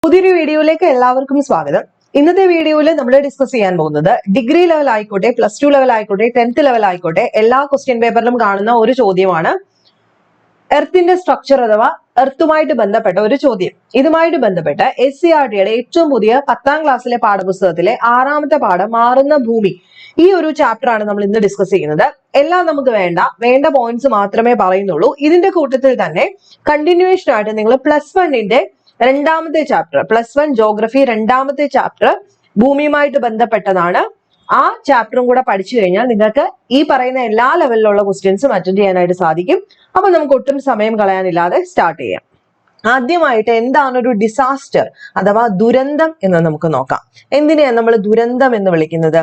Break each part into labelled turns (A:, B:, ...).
A: പുതിയൊരു വീഡിയോയിലേക്ക് എല്ലാവർക്കും സ്വാഗതം. ഇന്നത്തെ വീഡിയോയിൽ നമ്മൾ ഡിസ്കസ് ചെയ്യാൻ പോകുന്നത് ഡിഗ്രി ലെവൽ ആയിക്കോട്ടെ, +2 ലെവൽ ആയിക്കോട്ടെ, 10th ലെവൽ ആയിക്കോട്ടെ, എല്ലാ ക്വസ്റ്റ്യൻ പേപ്പറിലും കാണുന്ന ഒരു ചോദ്യമാണ് എർത്തിന്റെ സ്ട്രക്ചർ അഥവാ എർത്തുമായിട്ട് ബന്ധപ്പെട്ട ഒരു ചോദ്യം. ഇതുമായിട്ട് ബന്ധപ്പെട്ട SCERTയുടെ ഏറ്റവും പുതിയ 10ാം ക്ലാസ്സിലെ പാഠപുസ്തകത്തിലെ 6ാമത്തെ പാഠം മാറുന്ന ഭൂമി, ഈ ഒരു ചാപ്റ്റർ ആണ് നമ്മൾ ഇന്ന് ഡിസ്കസ് ചെയ്യുന്നത്. എല്ലാം നമുക്ക് വേണ്ട പോയിന്റ്സ് മാത്രമേ പറയുന്നുള്ളൂ. ഇതിന്റെ കൂട്ടത്തിൽ തന്നെ കണ്ടിന്യൂവേഷൻ ആയിട്ട് നിങ്ങൾ +1ന്റെ രണ്ടാമത്തെ ചാപ്റ്റർ, +1 ജോഗ്രഫി രണ്ടാമത്തെ ചാപ്റ്റർ ഭൂമിയുമായിട്ട് ബന്ധപ്പെട്ടതാണ്. ആ ചാപ്റ്ററും കൂടെ പഠിച്ചു കഴിഞ്ഞാൽ നിങ്ങൾക്ക് ഈ പറയുന്ന എല്ലാ ലെവലിലുള്ള ക്വസ്റ്റ്യൻസും അറ്റൻഡ് ചെയ്യാനായിട്ട് സാധിക്കും. അപ്പൊ നമുക്ക് ഒട്ടും സമയം കളയാനില്ലാതെ സ്റ്റാർട്ട് ചെയ്യാം. ആദ്യമായിട്ട് എന്താണ് ഒരു ഡിസാസ്റ്റർ അഥവാ ദുരന്തം എന്ന് നമുക്ക് നോക്കാം. എന്തിനെയാണ് നമ്മൾ ദുരന്തം എന്ന് വിളിക്കുന്നത്?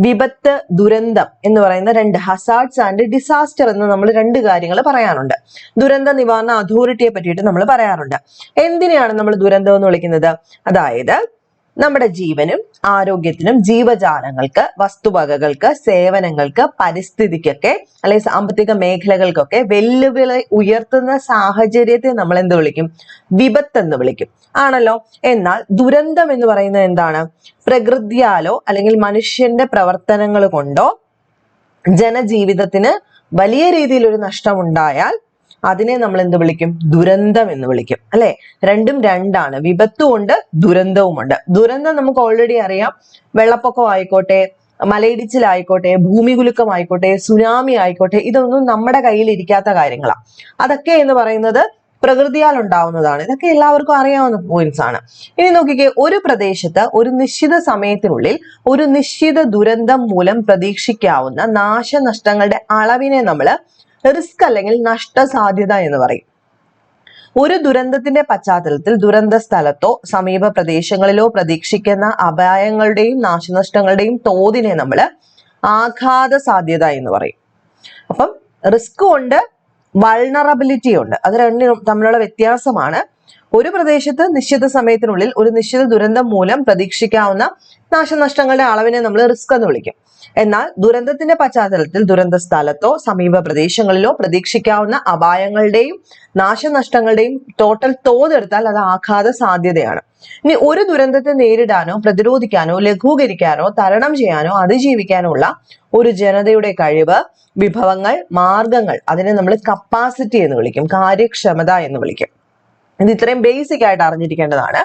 A: വിപത്ത്, ദുരന്തം എന്ന് പറയുന്ന രണ്ട്, ഹസാർഡ്സ് ആൻഡ് ഡിസാസ്റ്റർ എന്ന് നമ്മൾ രണ്ട് കാര്യങ്ങൾ പറയാറുണ്ട്. ദുരന്ത നിവാരണ അതോറിറ്റിയെ പറ്റിയിട്ട് നമ്മൾ പറയാറുണ്ട്. എന്തിനെയാണ് നമ്മൾ ദുരന്തം എന്ന് വിളിക്കുന്നത്? അതായത് നമ്മുടെ ജീവനും ആരോഗ്യത്തിനും ജീവജാലങ്ങൾക്ക്, വസ്തുവകകൾക്ക്, സേവനങ്ങൾക്ക്, പരിസ്ഥിതിക്കൊക്കെ അല്ലെങ്കിൽ സാമ്പത്തിക മേഖലകൾക്കൊക്കെ വെല്ലുവിളി ഉയർത്തുന്ന സാഹചര്യത്തെ നമ്മൾ എന്ത് വിളിക്കും? വിപത്ത് എന്ന് വിളിക്കും, ആണല്ലോ. എന്നാൽ ദുരന്തം എന്ന് പറയുന്നത് എന്താണ്? പ്രകൃതിയാലോ അല്ലെങ്കിൽ മനുഷ്യന്റെ പ്രവർത്തനങ്ങൾ കൊണ്ടോ ജനജീവിതത്തിന് വലിയ രീതിയിൽ ഒരു നഷ്ടം ഉണ്ടായാൽ അതിനെ നമ്മൾ എന്ത് വിളിക്കും? ദുരന്തം എന്ന് വിളിക്കും, അല്ലെ? രണ്ടും രണ്ടാണ്, വിപത്തും ഉണ്ട്, ദുരന്തവും ഉണ്ട്. ദുരന്തം നമുക്ക് ഓൾറെഡി അറിയാം. വെള്ളപ്പൊക്കം ആയിക്കോട്ടെ, മലയിടിച്ചിലായിക്കോട്ടെ, ഭൂമികുലുക്കം ആയിക്കോട്ടെ, സുനാമി ആയിക്കോട്ടെ, ഇതൊന്നും നമ്മുടെ കയ്യിൽ ഇരിക്കാത്ത കാര്യങ്ങളാണ്. അതൊക്കെ എന്ന് പറയുന്നത് പ്രകൃതിയാൽ ഉണ്ടാവുന്നതാണ്. ഇതൊക്കെ എല്ലാവർക്കും അറിയാവുന്ന പോയിന്റ്സ് ആണ്. ഇനി നോക്കിക്കേ, ഒരു പ്രദേശത്ത് ഒരു നിശ്ചിത സമയത്തിനുള്ളിൽ ഒരു നിശ്ചിത ദുരന്തം മൂലം പ്രതീക്ഷിക്കാവുന്ന നാശനഷ്ടങ്ങളുടെ അളവിനെ നമ്മൾ റിസ്ക് അല്ലെങ്കിൽ നഷ്ടസാധ്യത എന്ന് പറയും. ഒരു ദുരന്തത്തിന്റെ പശ്ചാത്തലത്തിൽ ദുരന്ത സ്ഥലത്തോ സമീപ പ്രദേശങ്ങളിലോ പ്രതീക്ഷിക്കുന്ന അപായങ്ങളുടെയും നാശനഷ്ടങ്ങളുടെയും തോതിനെ നമ്മൾ ആഘാത സാധ്യത എന്ന് പറയും. അപ്പം റിസ്ക് ഉണ്ട്, വൾണറബിലിറ്റി ഉണ്ട്. അത് രണ്ടും തമ്മിലുള്ള വ്യത്യാസമാണ്. ഒരു പ്രദേശത്ത് നിശ്ചിത സമയത്തിനുള്ളിൽ ഒരു നിശ്ചിത ദുരന്തം മൂലം പ്രതീക്ഷിക്കാവുന്ന നാശനഷ്ടങ്ങളുടെ അളവിനെ നമ്മൾ റിസ്ക് എന്ന് വിളിക്കും. എന്നാൽ ദുരന്തത്തിന്റെ പശ്ചാത്തലത്തിൽ ദുരന്ത സ്ഥലത്തോ സമീപ പ്രദേശങ്ങളിലോ പ്രതീക്ഷിക്കാവുന്ന അപായങ്ങളുടെയും നാശനഷ്ടങ്ങളുടെയും ടോട്ടൽ തോതെടുത്താൽ അത് ആഘാത സാധ്യതയാണ്. ഇനി ഒരു ദുരന്തത്തെ നേരിടാനോ പ്രതിരോധിക്കാനോ ലഘൂകരിക്കാനോ തരണം ചെയ്യാനോ അതിജീവിക്കാനോ ഉള്ള ഒരു ജനതയുടെ കഴിവ്, വിഭവങ്ങൾ, മാർഗങ്ങൾ, അതിനെ നമ്മൾ കപ്പാസിറ്റി എന്ന് വിളിക്കും, കാര്യക്ഷമത എന്ന് വിളിക്കും. ഇത് ഇത്രയും ബേസിക് ആയിട്ട് അറിഞ്ഞിരിക്കേണ്ടതാണ്.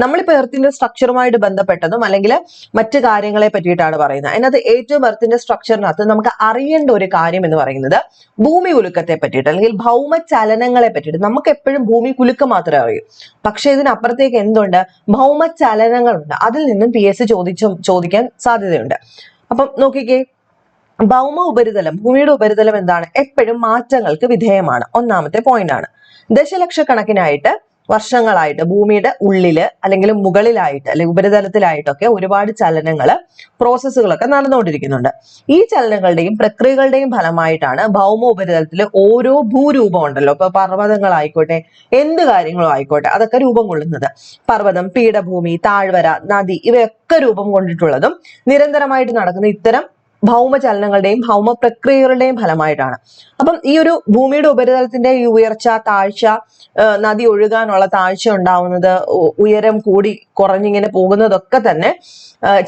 A: നമ്മളിപ്പോ എർത്തിന്റെ സ്ട്രക്ചറുമായിട്ട് ബന്ധപ്പെട്ടതും അല്ലെങ്കിൽ മറ്റു കാര്യങ്ങളെ പറ്റിയിട്ടാണ് പറയുന്നത്. അതിനകത്ത് ഏറ്റവും എർത്തിന്റെ സ്ട്രക്ചറിനകത്ത് നമുക്ക് അറിയേണ്ട ഒരു കാര്യം എന്ന് പറയുന്നത് ഭൂമി കുലുക്കത്തെ പറ്റിയിട്ട് അല്ലെങ്കിൽ ഭൗമചലനങ്ങളെ പറ്റിയിട്ട്. നമുക്ക് എപ്പോഴും ഭൂമി കുലുക്കം മാത്രമേ അറിയൂ, പക്ഷെ ഇതിനപ്പുറത്തേക്ക് എന്തുണ്ട്? ഭൗമചലനങ്ങളുണ്ട്. അതിൽ നിന്നും PS ചോദിക്കാൻ സാധ്യതയുണ്ട്. അപ്പം നോക്കിക്കേ, ഭൗമ ഉപരിതലം, ഭൂമിയുടെ ഉപരിതലം എന്താണ്? എപ്പോഴും മാറ്റങ്ങൾക്ക് വിധേയമാണ്. ഒന്നാമത്തെ പോയിന്റ് ആണ്. ദശലക്ഷക്കണക്കിനായിട്ട് വർഷങ്ങളായിട്ട് ഭൂമിയുടെ ഉള്ളില് അല്ലെങ്കിൽ മുകളിലായിട്ട് അല്ലെങ്കിൽ ഉപരിതലത്തിലായിട്ടൊക്കെ ഒരുപാട് ചലനങ്ങള്, പ്രോസസ്സുകളൊക്കെ നടന്നുകൊണ്ടിരിക്കുന്നുണ്ട്. ഈ ചലനങ്ങളുടെയും പ്രക്രിയകളുടെയും ഫലമായിട്ടാണ് ഭൗമ ഉപരിതലത്തിൽ ഓരോ ഭൂരൂപം ഉണ്ടല്ലോ. ഇപ്പൊ പർവ്വതങ്ങളായിക്കോട്ടെ, എന്ത് കാര്യങ്ങളും ആയിക്കോട്ടെ, അതൊക്കെ രൂപം കൊള്ളുന്നത്. പർവ്വതം, പീഠഭൂമി, താഴ്വര, നദി, ഇവയൊക്കെ രൂപം കൊണ്ടിട്ടുള്ളതും നിരന്തരമായിട്ട് നടക്കുന്ന ഇത്തരം ഭൗമചലനങ്ങളുടെയും ഭൗമ പ്രക്രിയകളുടെയും ഫലമായിട്ടാണ്. അപ്പം ഈ ഒരു ഭൂമിയുടെ ഉപരിതലത്തിന്റെ ഈ ഉയർച്ച, താഴ്ച, നദി ഒഴുകാനുള്ള താഴ്ച ഉണ്ടാവുന്നത്, ഉയരം കൂടി കുറഞ്ഞിങ്ങനെ പോകുന്നതൊക്കെ തന്നെ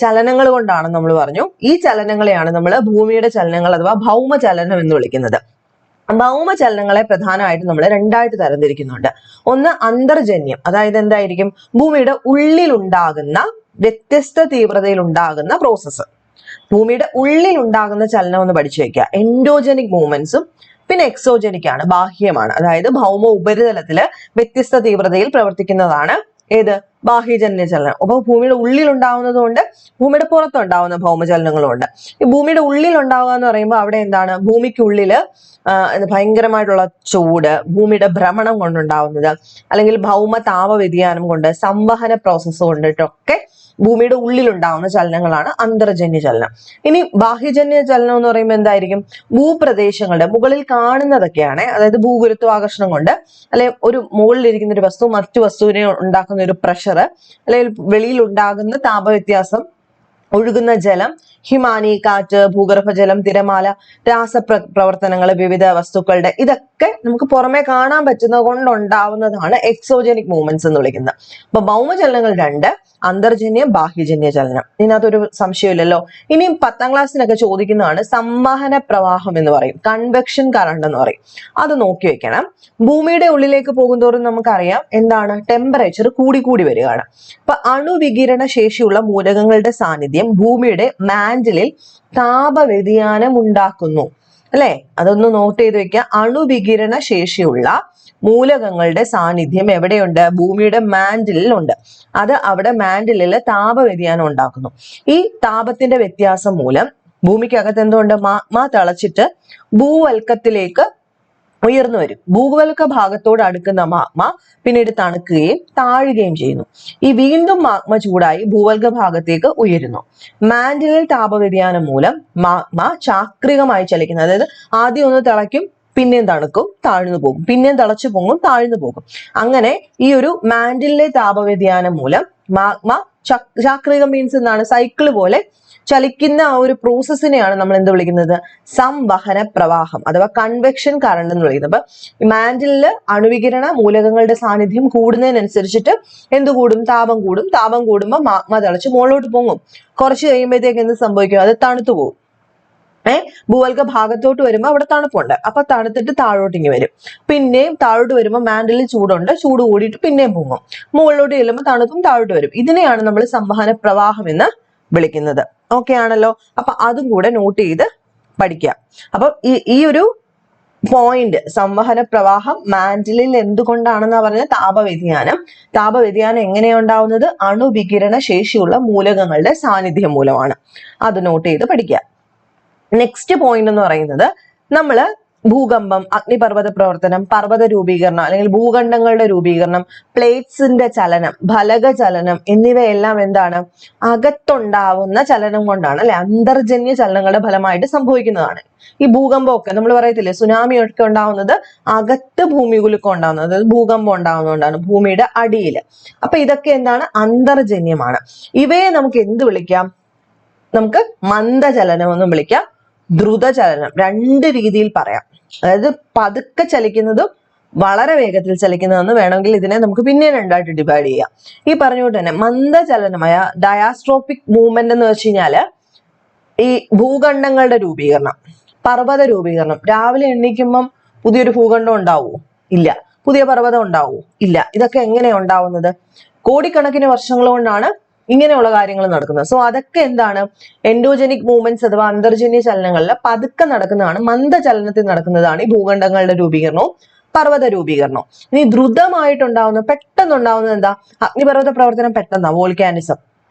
A: ചലനങ്ങൾ കൊണ്ടാണ് നമ്മൾ പറഞ്ഞു. ഈ ചലനങ്ങളെയാണ് നമ്മൾ ഭൂമിയുടെ ചലനങ്ങൾ അഥവാ ഭൗമചലനം എന്ന് വിളിക്കുന്നത്. ഭൗമചലനങ്ങളെ പ്രധാനമായിട്ട് നമ്മൾ രണ്ടായിട്ട് തരംതിരിക്കുന്നുണ്ട്. ഒന്ന് അന്തർജന്യം, അതായത് എന്തായിരിക്കും? ഭൂമിയുടെ ഉള്ളിൽ ഉണ്ടാകുന്ന വ്യത്യസ്ത തീവ്രതയിൽ ഉണ്ടാകുന്ന പ്രോസസ്സ്. ഭൂമിയുടെ ഉള്ളിൽ ഉണ്ടാകുന്ന ചലനം എന്ന് പഠിച്ചു വെക്കുക. എൻഡോജനിക് മൂവ്മെന്റ്സും പിന്നെ എക്സോജനിക് ആണ്, ബാഹ്യമാണ്. അതായത് ഭൗമ ഉപരിതലത്തില് വ്യത്യസ്ത തീവ്രതയിൽ പ്രവർത്തിക്കുന്നതാണ് ഏത്? ബാഹ്യജന്യ ചലനം. അപ്പൊ ഭൂമിയുടെ ഉള്ളിൽ ഉണ്ടാവുന്നതുകൊണ്ട് ഭൂമിയുടെ പുറത്തുണ്ടാവുന്ന ഭൗമചലനങ്ങളും ഉണ്ട്. ഈ ഭൂമിയുടെ ഉള്ളിൽ ഉണ്ടാവുക എന്ന് പറയുമ്പോൾ അവിടെ എന്താണ്? ഭൂമിക്കുള്ളില് ഭയങ്കരമായിട്ടുള്ള ചൂട്, ഭൂമിയുടെ ഭ്രമണം കൊണ്ടുണ്ടാവുന്നത്, അല്ലെങ്കിൽ ഭൗമ താപ വ്യതിയാനം കൊണ്ട്, സംവഹന പ്രോസസ്സ് കൊണ്ടിട്ടൊക്കെ ഭൂമിയുടെ ഉള്ളിൽ ഉണ്ടാവുന്ന ചലനങ്ങളാണ് അന്തർജന്യ ചലനം. ഇനി ബാഹ്യജന്യ ചലനം എന്ന് പറയുമ്പോൾ എന്തായിരിക്കും? ഭൂപ്രദേശങ്ങളുടെ മുകളിൽ കാണുന്നതൊക്കെയാണ്. അതായത് ഭൂഗുരുത്വാകർഷണം കൊണ്ട്, അല്ലെ ഒരു മുകളിലിരിക്കുന്ന ഒരു വസ്തു മറ്റു വസ്തുവിനെ ഉണ്ടാക്കുന്ന ഒരു പ്രഷർ, അല്ലെങ്കിൽ വെളിയിൽ ഉണ്ടാകുന്ന താപവ്യത്യാസം, ഒഴുകുന്ന ജലം, ഹിമാനി, കാറ്റ്, ഭൂഗർഭജലം, തിരമാല, പ്രവർത്തനങ്ങൾ, വിവിധ വസ്തുക്കളുടെ, ഇതൊക്കെ നമുക്ക് പുറമെ കാണാൻ പറ്റുന്നത് കൊണ്ടുണ്ടാവുന്നതാണ് എക്സോജനിക് മൂവ്മെന്റ്സ് എന്ന് വിളിക്കുന്നത്. അപ്പൊ ഭൗമചലനങ്ങൾ രണ്ട്, അന്തർജന്യ ബാഹ്യജന്യ ചലനം. ഇതിനകത്തൊരു സംശയമില്ലല്ലോ. ഇനിയും 10ാം ക്ലാസ്സിനൊക്കെ ചോദിക്കുന്നതാണ് സംവഹന പ്രവാഹം എന്ന് പറയും, കൺവെക്ഷൻ കറണ്ട് എന്ന് പറയും. അത് നോക്കി വെക്കണം. ഭൂമിയുടെ ഉള്ളിലേക്ക് പോകുന്തോറും നമുക്കറിയാം എന്താണ്, ടെമ്പറേച്ചർ കൂടി കൂടി വരികയാണ്. അപ്പൊ അണുവികിരണ ശേഷിയുള്ള മൂലകങ്ങളുടെ സാന്നിധ്യം ഭൂമിയുടെ മാന്റിലിൽ താപവ്യതിയാനം ഉണ്ടാക്കുന്നു. അല്ലെ, അതൊന്ന് നോട്ട് ചെയ്ത് വെക്കുക. അണുവികിരണ ശേഷിയുള്ള മൂലകങ്ങളുടെ സാന്നിധ്യം എവിടെയുണ്ട്? ഭൂമിയുടെ മാന്റിലിൽ ഉണ്ട്. അത് അവിടെ മാന്റിലിൽ താപവ്യതിയാനം ഉണ്ടാക്കുന്നു. ഈ താപത്തിന്റെ വ്യത്യാസം മൂലം ഭൂമിക്കകത്ത് എന്തുകൊണ്ട്? മാഗ്മ തിളച്ചിട്ട് ഭൂവൽക്കത്തിലേക്ക് ഉയർന്നു വരും. ഭൂവൽക്ക ഭാഗത്തോട് അടുക്കുന്ന മാഗ്മ പിന്നീട് തണുക്കുകയും താഴുകയും ചെയ്യുന്നു. ഈ വീണ്ടും മാഗ്മ ചൂടായി ഭൂവൽക്ക ഭാഗത്തേക്ക് ഉയരുന്നു. മാന്റിലിൽ താപവ്യതിയാനം മൂലം മാഗ്മ ചാക്രികമായി ചലിക്കുന്നു. അതായത് ആദ്യം ഒന്ന് തിളയ്ക്കും, പിന്നെയും തണുക്കും, താഴ്ന്നു പോകും, പിന്നെയും തിളച്ചു പോകും, താഴ്ന്നു പോകും. അങ്ങനെ ഈ ഒരു മാന്റിലെ താപവ്യതിയാനം മൂലം മാഗ്മ ചാക്രികം മീൻസ് എന്താണ്? സൈക്കിൾ പോലെ ചലിക്കുന്ന ആ ഒരു പ്രോസസ്സിനെയാണ് നമ്മൾ എന്ത് വിളിക്കുന്നത്? സംവഹന പ്രവാഹം അഥവാ കൺവെക്ഷൻ കറണ്ട് എന്ന് വിളിക്കുന്നത്. അപ്പൊ മാന്റിലില് അണുവികിരണ മൂലകങ്ങളുടെ സാന്നിധ്യം കൂടുന്നതിനനുസരിച്ചിട്ട് എന്ത് കൂടും? താപം കൂടും. താപം കൂടുമ്പോൾ മാഗ്മ തിളച്ച് മുകളിലോട്ട് പൊങ്ങും. കുറച്ച് കഴിയുമ്പോഴത്തേക്ക് എന്ത് സംഭവിക്കും? അത് തണുത്തു പോകും. ഭൂവൽക്ക ഭാഗത്തോട്ട് വരുമ്പോൾ അവിടെ തണുപ്പുണ്ട്. അപ്പൊ തണുത്തിട്ട് താഴോട്ടിങ്ങി വരും. പിന്നെയും താഴോട്ട് വരുമ്പോൾ മാന്റിലിൽ ചൂടുണ്ട്, ചൂട് കൂടിയിട്ട് പിന്നെയും പൊങ്ങും. മുകളിലോട്ട് ചെല്ലുമ്പോൾ തണുപ്പും താഴോട്ട് വരും. ഇതിനെയാണ് നമ്മൾ സംവഹന പ്രവാഹം എന്ന് വിളിക്കുന്നത്. ഓക്കെ ആണല്ലോ. അപ്പൊ അതും കൂടെ നോട്ട് ചെയ്ത് പഠിക്കുക. അപ്പൊ ഈ ഒരു പോയിന്റ്, സംവഹന പ്രവാഹം മാന്റിലിൽ എന്തുകൊണ്ടാണെന്നാ പറഞ്ഞ താപവ്യതിയാനം എങ്ങനെയാ ഉണ്ടാവുന്നത്? അണുവികിരണ ശേഷിയുള്ള മൂലകങ്ങളുടെ സാന്നിധ്യം മൂലമാണ്. അത് നോട്ട് ചെയ്ത് പഠിക്കുക. നെക്സ്റ്റ് പോയിന്റ് എന്ന് പറയുന്നത് നമ്മള് ഭൂകമ്പം, അഗ്നിപർവ്വത പ്രവർത്തനം, പർവ്വത രൂപീകരണം അല്ലെങ്കിൽ ഭൂഖണ്ഡങ്ങളുടെ രൂപീകരണം, പ്ലേറ്റ്സിന്റെ ചലനം, ഫലക ചലനം എന്നിവയെല്ലാം എന്താണ്? അകത്തുണ്ടാവുന്ന ചലനം കൊണ്ടാണ്, അല്ലെ, അന്തർജന്യ ചലനങ്ങളുടെ ഫലമായിട്ട് സംഭവിക്കുന്നതാണ്. ഈ ഭൂകമ്പമൊക്കെ നമ്മൾ പറയത്തില്ലേ, സുനാമി ഒക്കെ ഉണ്ടാവുന്നത് അകത്ത് ഭൂമികുലുക്കം ഉണ്ടാവുന്നത്, അതായത് ഭൂകമ്പം ഉണ്ടാവുന്നതുകൊണ്ടാണ്, ഭൂമിയുടെ അടിയിൽ. അപ്പൊ ഇതൊക്കെ എന്താണ്? അന്തർജന്യമാണ്. ഇവയെ നമുക്ക് എന്ത് വിളിക്കാം? നമുക്ക് മന്ദചലനം എന്നും വിളിക്കാം, ദ്രുതചലനം. രണ്ട് രീതിയിൽ പറയാം. അതായത് പതുക്കെ ചലിക്കുന്നതും വളരെ വേഗത്തിൽ ചലിക്കുന്നതെന്ന് വേണമെങ്കിൽ ഇതിനെ നമുക്ക് പിന്നെ രണ്ടായിട്ട് ഡിവൈഡ് ചെയ്യാം. ഈ പറഞ്ഞുകൊണ്ട് തന്നെ മന്ദചലനമായ ഡയാസ്ട്രോപിക് മൂവ്മെന്റ് എന്ന് വെച്ച് കഴിഞ്ഞാല് ഈ ഭൂഖണ്ഡങ്ങളുടെ രൂപീകരണം, പർവ്വത രൂപീകരണം. രാവിലെ എണീക്കുമ്പം പുതിയൊരു ഭൂഖണ്ഡം ഉണ്ടാവുമോ? ഇല്ല. പുതിയ പർവ്വതം ഉണ്ടാവുമോ? ഇല്ല. ഇതൊക്കെ എങ്ങനെയാ ഉണ്ടാവുന്നത്? കോടിക്കണക്കിന് വർഷങ്ങൾ കൊണ്ടാണ് ഇങ്ങനെയുള്ള കാര്യങ്ങൾ നടക്കുന്നത്. സോ അതൊക്കെ എന്താണ്? എൻഡോജനിക് മൂവ്മെന്റ്സ് അഥവാ അന്തർജന്യ ചലനങ്ങളിൽ പതുക്കെ നടക്കുന്നതാണ്, മന്ദചലനത്തിൽ നടക്കുന്നതാണ് ഈ ഭൂഖണ്ഡങ്ങളുടെ രൂപീകരണവും പർവ്വത രൂപീകരണവും. ഇനി ദ്രുതമായിട്ടുണ്ടാവുന്ന, പെട്ടെന്നുണ്ടാവുന്നത് എന്താ? അഗ്നിപർവ്വത പ്രവർത്തനം പെട്ടെന്നാ, വോൾക്കാനിസം.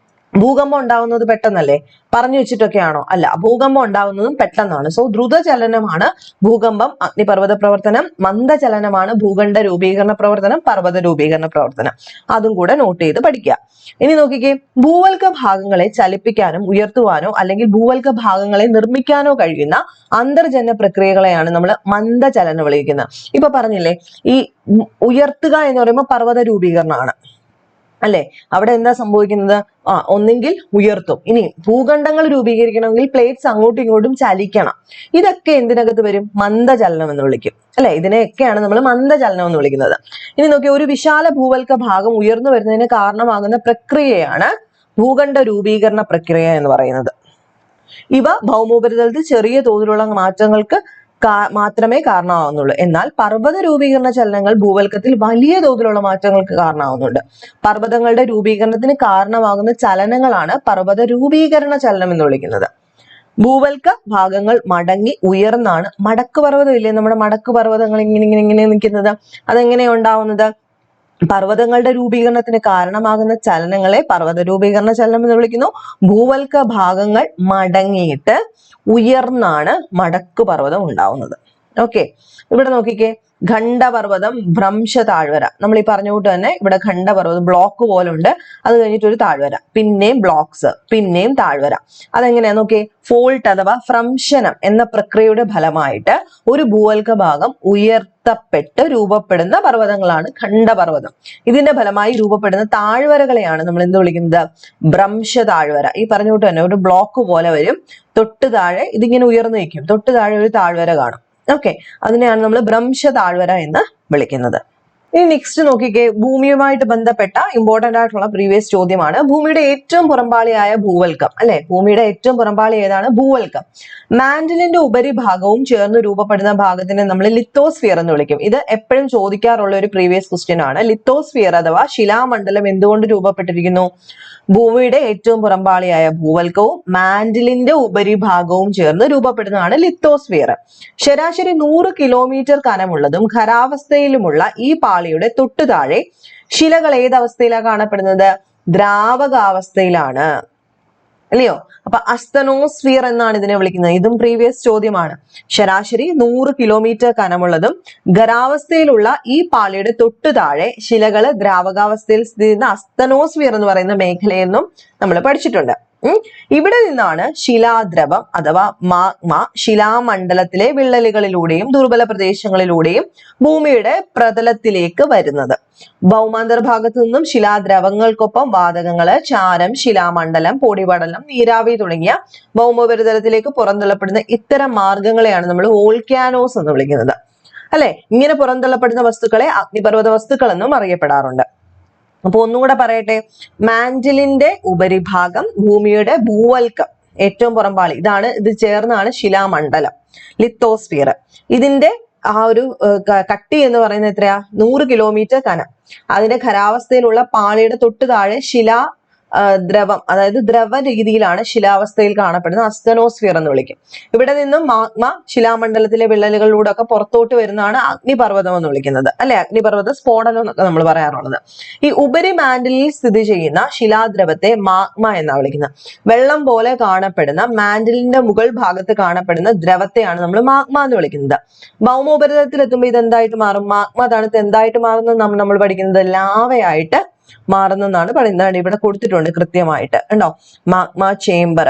A: ഭൂകമ്പം ഉണ്ടാവുന്നത് പെട്ടെന്നല്ലേ? പറഞ്ഞു വെച്ചിട്ടൊക്കെയാണോ? അല്ല, ഭൂകമ്പം ഉണ്ടാവുന്നതും പെട്ടെന്നാണ്. സോ ദ്രുതചലനമാണ് ഭൂകമ്പം, അഗ്നിപർവ്വത പ്രവർത്തനം. മന്ദചലനമാണ് ഭൂഖണ്ഡ രൂപീകരണ പ്രവർത്തനം, പർവ്വത രൂപീകരണ പ്രവർത്തനം. അതും കൂടെ നോട്ട് ചെയ്ത് പഠിക്കുക. ഇനി നോക്കിക്കേ, ഭൂവൽക്ക ഭാഗങ്ങളെ ചലിപ്പിക്കാനും ഉയർത്തുവാനോ അല്ലെങ്കിൽ ഭൂവൽക്ക ഭാഗങ്ങളെ നിർമ്മിക്കാനോ കഴിയുന്ന അന്തർജന്യ പ്രക്രിയകളെയാണ് നമ്മൾ മന്ദചലനം വിളിക്കുന്നത്. ഇപ്പൊ പറഞ്ഞില്ലേ, ഈ ഉയർത്തുക എന്ന് പറയുമ്പോൾ പർവ്വത രൂപീകരണമാണ്, അല്ലെ? അവിടെ എന്താ സംഭവിക്കുന്നത്? ഒന്നെങ്കിൽ ഉയർത്തും. ഇനി ഭൂഖണ്ഡങ്ങൾ രൂപീകരിക്കണമെങ്കിൽ പ്ലേറ്റ്സ് അങ്ങോട്ടും ഇങ്ങോട്ടും ചലിക്കണം. ഇതൊക്കെ എന്തിനകത്ത് വരും? മന്ദചലനം എന്ന് വിളിക്കും, അല്ലെ? ഇതിനെയൊക്കെയാണ് നമ്മൾ മന്ദചലനം എന്ന് വിളിക്കുന്നത്. ഇനി നോക്കിയ, ഒരു വിശാല ഭൂവൽക്ക ഭാഗം ഉയർന്നു വരുന്നതിന് കാരണമാകുന്ന പ്രക്രിയയാണ് ഭൂഖണ്ഡ രൂപീകരണ പ്രക്രിയ എന്ന് പറയുന്നത്. ഇവ ഭൗമോപരിതലത്തിൽ ചെറിയ തോതിലുള്ള മാറ്റങ്ങൾക്ക് മാത്രമേ കാരണമാവുന്നുള്ളൂ. എന്നാൽ പർവ്വത രൂപീകരണ ചലനങ്ങൾ ഭൂവൽക്കത്തിൽ വലിയ തോതിലുള്ള മാറ്റങ്ങൾക്ക് കാരണമാവുന്നുണ്ട്. പർവ്വതങ്ങളുടെ രൂപീകരണത്തിന് കാരണമാകുന്ന ചലനങ്ങളാണ് പർവ്വത രൂപീകരണ ചലനം എന്ന് വിളിക്കുന്നത്. ഭൂവൽക്ക ഭാഗങ്ങൾ മടങ്ങി ഉയർന്നാണ്, മടക്ക് പർവ്വതം ഇല്ലേ, നമ്മുടെ മടക്ക് പർവ്വതങ്ങൾ ഇങ്ങനെ നിൽക്കുന്നത്, അതെങ്ങനെയാ ഉണ്ടാവുന്നത്? പർവ്വതങ്ങളുടെ രൂപീകരണത്തിന് കാരണമാകുന്ന ചലനങ്ങളെ പർവ്വത രൂപീകരണ ചലനം എന്ന് വിളിക്കുന്നു. ഭൂവൽക്ക ഭാഗങ്ങൾ മടങ്ങിയിട്ട് ഉയർന്നാണ് മടക്ക് പർവ്വതം ഉണ്ടാവുന്നത്. ഓക്കെ, ഇവിടെ നോക്കിക്കേ, ഖണ്ഡപർവ്വതം, ഭ്രംശ താഴ്വര. നമ്മൾ ഈ പറഞ്ഞ കൂട്ട് തന്നെ ഇവിടെ ഖണ്ഡപർവ്വതം ബ്ലോക്ക് പോലെ ഉണ്ട്, അത് കഴിഞ്ഞിട്ട് ഒരു താഴ്വര, പിന്നെയും ബ്ലോക്സ്, പിന്നെയും താഴ്വര. അതെങ്ങനെയാ നോക്കിയേ, ഫോൾട്ട് അഥവാ ഭ്രംശനം എന്ന പ്രക്രിയയുടെ ഫലമായിട്ട് ഒരു ഭൂവൽക്ക ഭാഗം പൊരുത്തപ്പെട്ട് രൂപപ്പെടുന്ന പർവ്വതങ്ങളാണ് ഖണ്ഡപർവ്വതം. ഇതിന്റെ ഫലമായി രൂപപ്പെടുന്ന താഴ്വരകളെയാണ് നമ്മൾ എന്ത് വിളിക്കുന്നത്? ഭ്രംശ താഴ്വര. ഈ പറഞ്ഞുകൊണ്ട് തന്നെ ഒരു ബ്ലോക്ക് പോലെ വരും, തൊട്ട് താഴെ ഇതിങ്ങനെ ഉയർന്നു നിൽക്കും, തൊട്ട് താഴെ ഒരു താഴ്വര കാണും. ഓക്കെ, അതിനെയാണ് നമ്മൾ ഭ്രംശ താഴ്വര എന്ന് വിളിക്കുന്നത്. ഇനി നെക്സ്റ്റ് നോക്കിക്കേ, ഭൂമിയുമായിട്ട് ബന്ധപ്പെട്ട ഇമ്പോർട്ടന്റ് ആയിട്ടുള്ള പ്രീവിയസ് ചോദ്യമാണ്. ഭൂമിയുടെ ഏറ്റവും പുറംപാളിയായ ഭൂവൽക്കം, അല്ലെ? ഭൂമിയുടെ ഏറ്റവും പുറംപാളി ഏതാണ്? ഭൂവൽക്കം. മാന്റിലിന്റെ ഉപരിഭാഗവും ചേർന്ന് രൂപപ്പെടുന്ന ഭാഗത്തിനെ നമ്മൾ ലിത്തോസ്ഫിയർ എന്ന് വിളിക്കും. ഇത് എപ്പോഴും ചോദിക്കാറുള്ള ഒരു പ്രീവിയസ് ക്വസ്റ്റ്യൻ ആണ്. ലിത്തോസ്ഫിയർ അഥവാ ശിലാമണ്ഡലം എന്തുകൊണ്ട് രൂപപ്പെട്ടിരിക്കുന്നു? ഭൂമിയുടെ ഏറ്റവും പുറംപാളിയായ ഭൂവൽക്കവും മാന്റിലിന്റെ ഉപരിഭാഗവും ചേർന്ന് രൂപപ്പെടുന്നതാണ് ലിത്തോസ്ഫിയർ. ശരാശരി 100 കിലോമീറ്റർ കനമുള്ളതും ഖരാവസ്ഥയിലുമുള്ള ഈ പാളിയുടെ തൊട്ടു താഴെ ശിലകൾ ഏതവസ്ഥയിലാണ് കാണപ്പെടുന്നത്? ദ്രാവകാവസ്ഥയിലാണ്, അല്ലയോ? അപ്പൊ അസ്തനോസ്ഫിയർ എന്നാണ് ഇതിനെ വിളിക്കുന്നത്. ഇതും പ്രീവിയസ് ചോദ്യമാണ്. ശരാശരി 100 കിലോമീറ്റർ കനമുള്ളതും ഖരാവസ്ഥയിലുള്ള ഈ പാളിയുടെ തൊട്ടു താഴെ ശിലകള് ദ്രാവകാവസ്ഥയിൽ സ്ഥിതി ചെയ്യുന്ന അസ്തനോസ്ഫിയർ എന്ന് പറയുന്ന മേഖലയെന്നും നമ്മൾ പഠിച്ചിട്ടുണ്ട്. ഇവിടെ നിന്നാണ് ശിലാദ്രവം അഥവാ മാഗ്മ ശിലാമണ്ഡലത്തിലെ വിള്ളലുകളിലൂടെയും ദുർബല പ്രദേശങ്ങളിലൂടെയും ഭൂമിയുടെ പ്രതലത്തിലേക്ക് വരുന്നത്. ഭൗമാന്തർ ഭാഗത്തു നിന്നും ശിലാദ്രവങ്ങൾക്കൊപ്പം വാതകങ്ങള്, ചാരം, ശിലാമണ്ഡലം, പൊടിപടലം, നീരാവി തുടങ്ങിയ ഭൗമോപരിതലത്തിലേക്ക് പുറന്തള്ളപ്പെടുന്ന ഇത്തരം മാർഗങ്ങളെയാണ് നമ്മൾ വോൾക്കാനോസ് എന്ന് വിളിക്കുന്നത്, അല്ലെ? ഇങ്ങനെ പുറന്തള്ളപ്പെടുന്ന വസ്തുക്കളെ അഗ്നിപർവ്വത വസ്തുക്കൾ എന്നും അറിയപ്പെടാറുണ്ട്. അപ്പൊ ഒന്നുകൂടെ പറയട്ടെ, മാന്റിലിന്റെ ഉപരിഭാഗം, ഭൂമിയുടെ ഭൂവൽക്കം, ഏറ്റവും പുറംപാളി, ഇത് ചേർന്നാണ് ശിലാമണ്ഡലം, ലിത്തോസ്ഫിയർ. ഇതിന്റെ ആ ഒരു കട്ടി എന്ന് പറയുന്നത് എത്രയാ? 100 കിലോമീറ്റർ കനം. അതിന്റെ ഖരാവസ്ഥയിലുള്ള പാളിയുടെ തൊട്ടു താഴെ ദ്രവം, അതായത് ദ്രവ രീതിയിലാണ് ശിലാവസ്ഥയിൽ കാണപ്പെടുന്ന അസ്തനോസ്ഫിയർ എന്ന് വിളിക്കും. ഇവിടെ നിന്നും മാഗ്മ ശിലാമണ്ഡലത്തിലെ വിള്ളലുകളിലൂടെ ഒക്കെ പുറത്തോട്ട് വരുന്നതാണ് അഗ്നിപർവ്വതം എന്ന് വിളിക്കുന്നത്, അല്ലെ? അഗ്നിപർവ്വത സ്ഫോടനം എന്നൊക്കെ നമ്മൾ പറയാറുള്ളത്. ഈ ഉപരി മാന്റിലിൽ സ്ഥിതി ചെയ്യുന്ന ശിലാദ്രവത്തെ മാഗ്മ എന്നാണ് വിളിക്കുന്നത്. വെള്ളം പോലെ കാണപ്പെടുന്ന മാന്റിലിന്റെ മുകൾ ഭാഗത്ത് കാണപ്പെടുന്ന ദ്രവത്തെയാണ് നമ്മൾ മാഗ്മ എന്ന് വിളിക്കുന്നത്. ഭൗമോപരിതലത്തിൽ എത്തുമ്പോൾ ഇത് എന്തായിട്ട് മാറും? മാഗ്മ തണുത്ത് എന്തായിട്ട് മാറുന്നത് നമ്മൾ പഠിക്കുന്നത് ലാവയായിട്ട് മാറുന്നതാണ് പറയുന്നത്. ഇവിടെ കൊടുത്തിട്ടുണ്ട് കൃത്യമായിട്ട്, ഉണ്ടോ? മാഗ്മ ചേംബർ,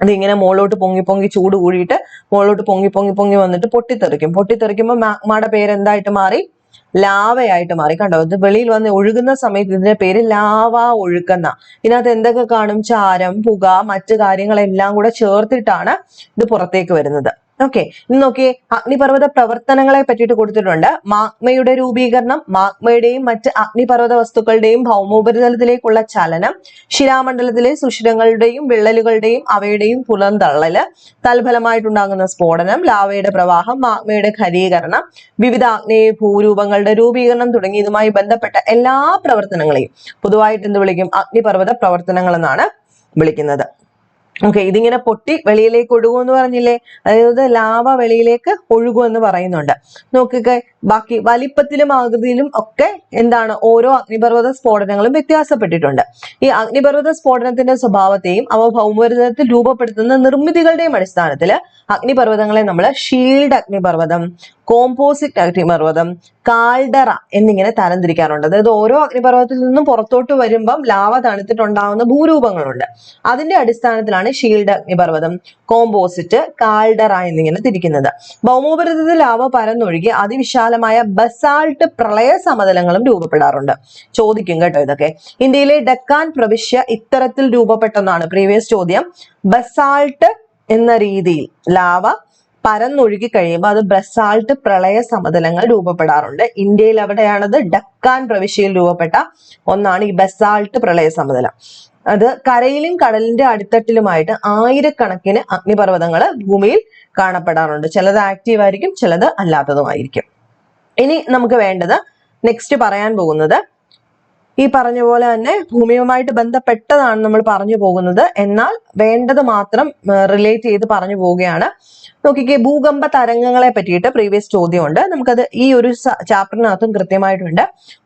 A: അതിങ്ങനെ മുകളിലോട്ട് പൊങ്ങി പൊങ്ങി ചൂട് കൂടിയിട്ട് മുകളിലോട്ട് പൊങ്ങി പൊങ്ങി പൊങ്ങി വന്നിട്ട് പൊട്ടിത്തെറിക്കും. പൊട്ടിത്തെറിക്കുമ്പോൾ മാഗ്മയുടെ പേര് എന്തായിട്ട് മാറി? ലാവയായിട്ട് മാറി. കണ്ടോ? ഇത് വെളിയിൽ വന്ന് ഒഴുകുന്ന സമയത്ത് ഇതിന്റെ പേര് ലാവ ഒഴുക്കുന്ന. ഇതിനകത്ത് എന്തൊക്കെ കാണും? ചാരം, പുക, മറ്റു കാര്യങ്ങളെല്ലാം കൂടെ ചേർത്തിട്ടാണ് ഇത് പുറത്തേക്ക് വരുന്നത്. ഓക്കെ, ഇന്ന് നോക്കിയേ, അഗ്നിപർവ്വത പ്രവർത്തനങ്ങളെ പറ്റിയിട്ട് കൊടുത്തിട്ടുണ്ട്. മാഗ്മയുടെ രൂപീകരണം, മാഗ്മയുടെയും മറ്റ് അഗ്നിപർവ്വത വസ്തുക്കളുടെയും ഭൗമോപരിതലത്തിലേക്കുള്ള ചലനം, ശിലാമണ്ഡലത്തിലെ സുഷിരങ്ങളുടെയും വിള്ളലുകളുടെയും അവയുടെയും പുറന്തള്ളല്, തൽഫലമായിട്ടുണ്ടാകുന്ന സ്ഫോടനം, ലാവയുടെ പ്രവാഹം, മാഗ്മയുടെ ഖരീകരണം, വിവിധ ആഗ്നേയ ഭൂരൂപങ്ങളുടെ രൂപീകരണം തുടങ്ങി ഇതുമായി ബന്ധപ്പെട്ട എല്ലാ പ്രവർത്തനങ്ങളെയും പൊതുവായിട്ട് എന്ത് വിളിക്കും? അഗ്നിപർവ്വത പ്രവർത്തനങ്ങൾ എന്നാണ് വിളിക്കുന്നത്. ഓക്കെ, ഇതിങ്ങനെ പൊട്ടി വെളിയിലേക്ക് ഒഴുകുമെന്ന് പറഞ്ഞില്ലേ? അതായത് ലാവ വെളിയിലേക്ക് ഒഴുകുമെന്ന് പറയുന്നുണ്ട്. നോക്കിക്കെ, ബാക്കി വലിപ്പത്തിലും ആകൃതിയിലും ഒക്കെ എന്താണ്? ഓരോ അഗ്നിപർവ്വത സ്ഫോടനങ്ങളും വ്യത്യാസപ്പെട്ടിട്ടുണ്ട്. ഈ അഗ്നിപർവ്വത സ്ഫോടനത്തിന്റെ സ്വഭാവത്തെയും അവ ഭൗമോപരിതലത്തിൽ രൂപപ്പെടുത്തുന്ന നിർമ്മിതികളുടെയും അടിസ്ഥാനത്തിൽ അഗ്നിപർവ്വതങ്ങളെ നമ്മൾ ഷീൽഡ് അഗ്നിപർവ്വതം, കോമ്പോസിറ്റ് അഗ്നിപർവ്വതം, കാൽഡറ എന്നിങ്ങനെ തരംതിരിക്കാറുണ്ട്. അതായത് ഓരോ അഗ്നിപർവ്വതത്തിൽ നിന്നും പുറത്തോട്ട് വരുമ്പം ലാവ തണുത്തിട്ടുണ്ടാകുന്ന ഭൂരൂപങ്ങളുണ്ട്. അതിന്റെ അടിസ്ഥാനത്തിലാണ് ഷീൽഡ് അഗ്നിപർവ്വതം, കോമ്പോസിറ്റ്, കാൽഡറ എന്നിങ്ങനെ തിരിക്കുന്നത്. ഭൗമോപരിതലത്തിൽ ലാവ പരന്നൊഴുകി അതിവിശാലമായ ബസാൾട്ട് പ്രളയ സമതലങ്ങളും രൂപപ്പെടാറുണ്ട്. ചോദിക്കും കേട്ടോ ഇതൊക്കെ. ഇന്ത്യയിലെ ഡക്കാൻ പ്രവിശ്യ ഇത്തരത്തിൽ രൂപപ്പെട്ടെന്നാണ് പ്രീവിയസ് ചോദ്യം. ബസാൾട്ട് എന്ന രീതിയിൽ ലാവ പരന്നൊഴുകി കഴിയുമ്പോൾ അത് ബസാൾട്ട് പ്രളയ സമതലങ്ങൾ രൂപപ്പെടാറുണ്ട്. ഇന്ത്യയിൽ എവിടെയാണത്? ഡക്കാൻ പ്രവിശ്യയിൽ രൂപപ്പെട്ട ഒന്നാണ് ഈ ബസാൾട്ട് പ്രളയ സമതലം. അത് കരയിലും കടലിന്റെ അടിത്തട്ടിലുമായിട്ട് ആയിരക്കണക്കിന് അഗ്നിപർവ്വതങ്ങൾ ഭൂമിയിൽ കാണപ്പെടാറുണ്ട്. ചിലത് ആക്റ്റീവ് ആയിരിക്കും, ചിലത് അല്ലാത്തതുമായിരിക്കും. ഇനി നമുക്ക് വേണ്ടത്, നെക്സ്റ്റ് പറയാൻ പോകുന്നത്, ഈ പറഞ്ഞ പോലെ തന്നെ ഭൂമിയുമായിട്ട് ബന്ധപ്പെട്ടതാണ് നമ്മൾ പറഞ്ഞു പോകുന്നത്. എന്നാൽ വേണ്ടത് മാത്രം റിലേറ്റ് ചെയ്ത് പറഞ്ഞു പോവുകയാണ്. നോക്കിക്കേ, ഭൂകമ്പ തരംഗങ്ങളെ പറ്റിയിട്ട് പ്രീവിയസ് ചോദ്യമുണ്ട്. നമുക്കത് ഈ ഒരു ചാപ്റ്ററിനകത്തും കൃത്യമായിട്ടുണ്ട്.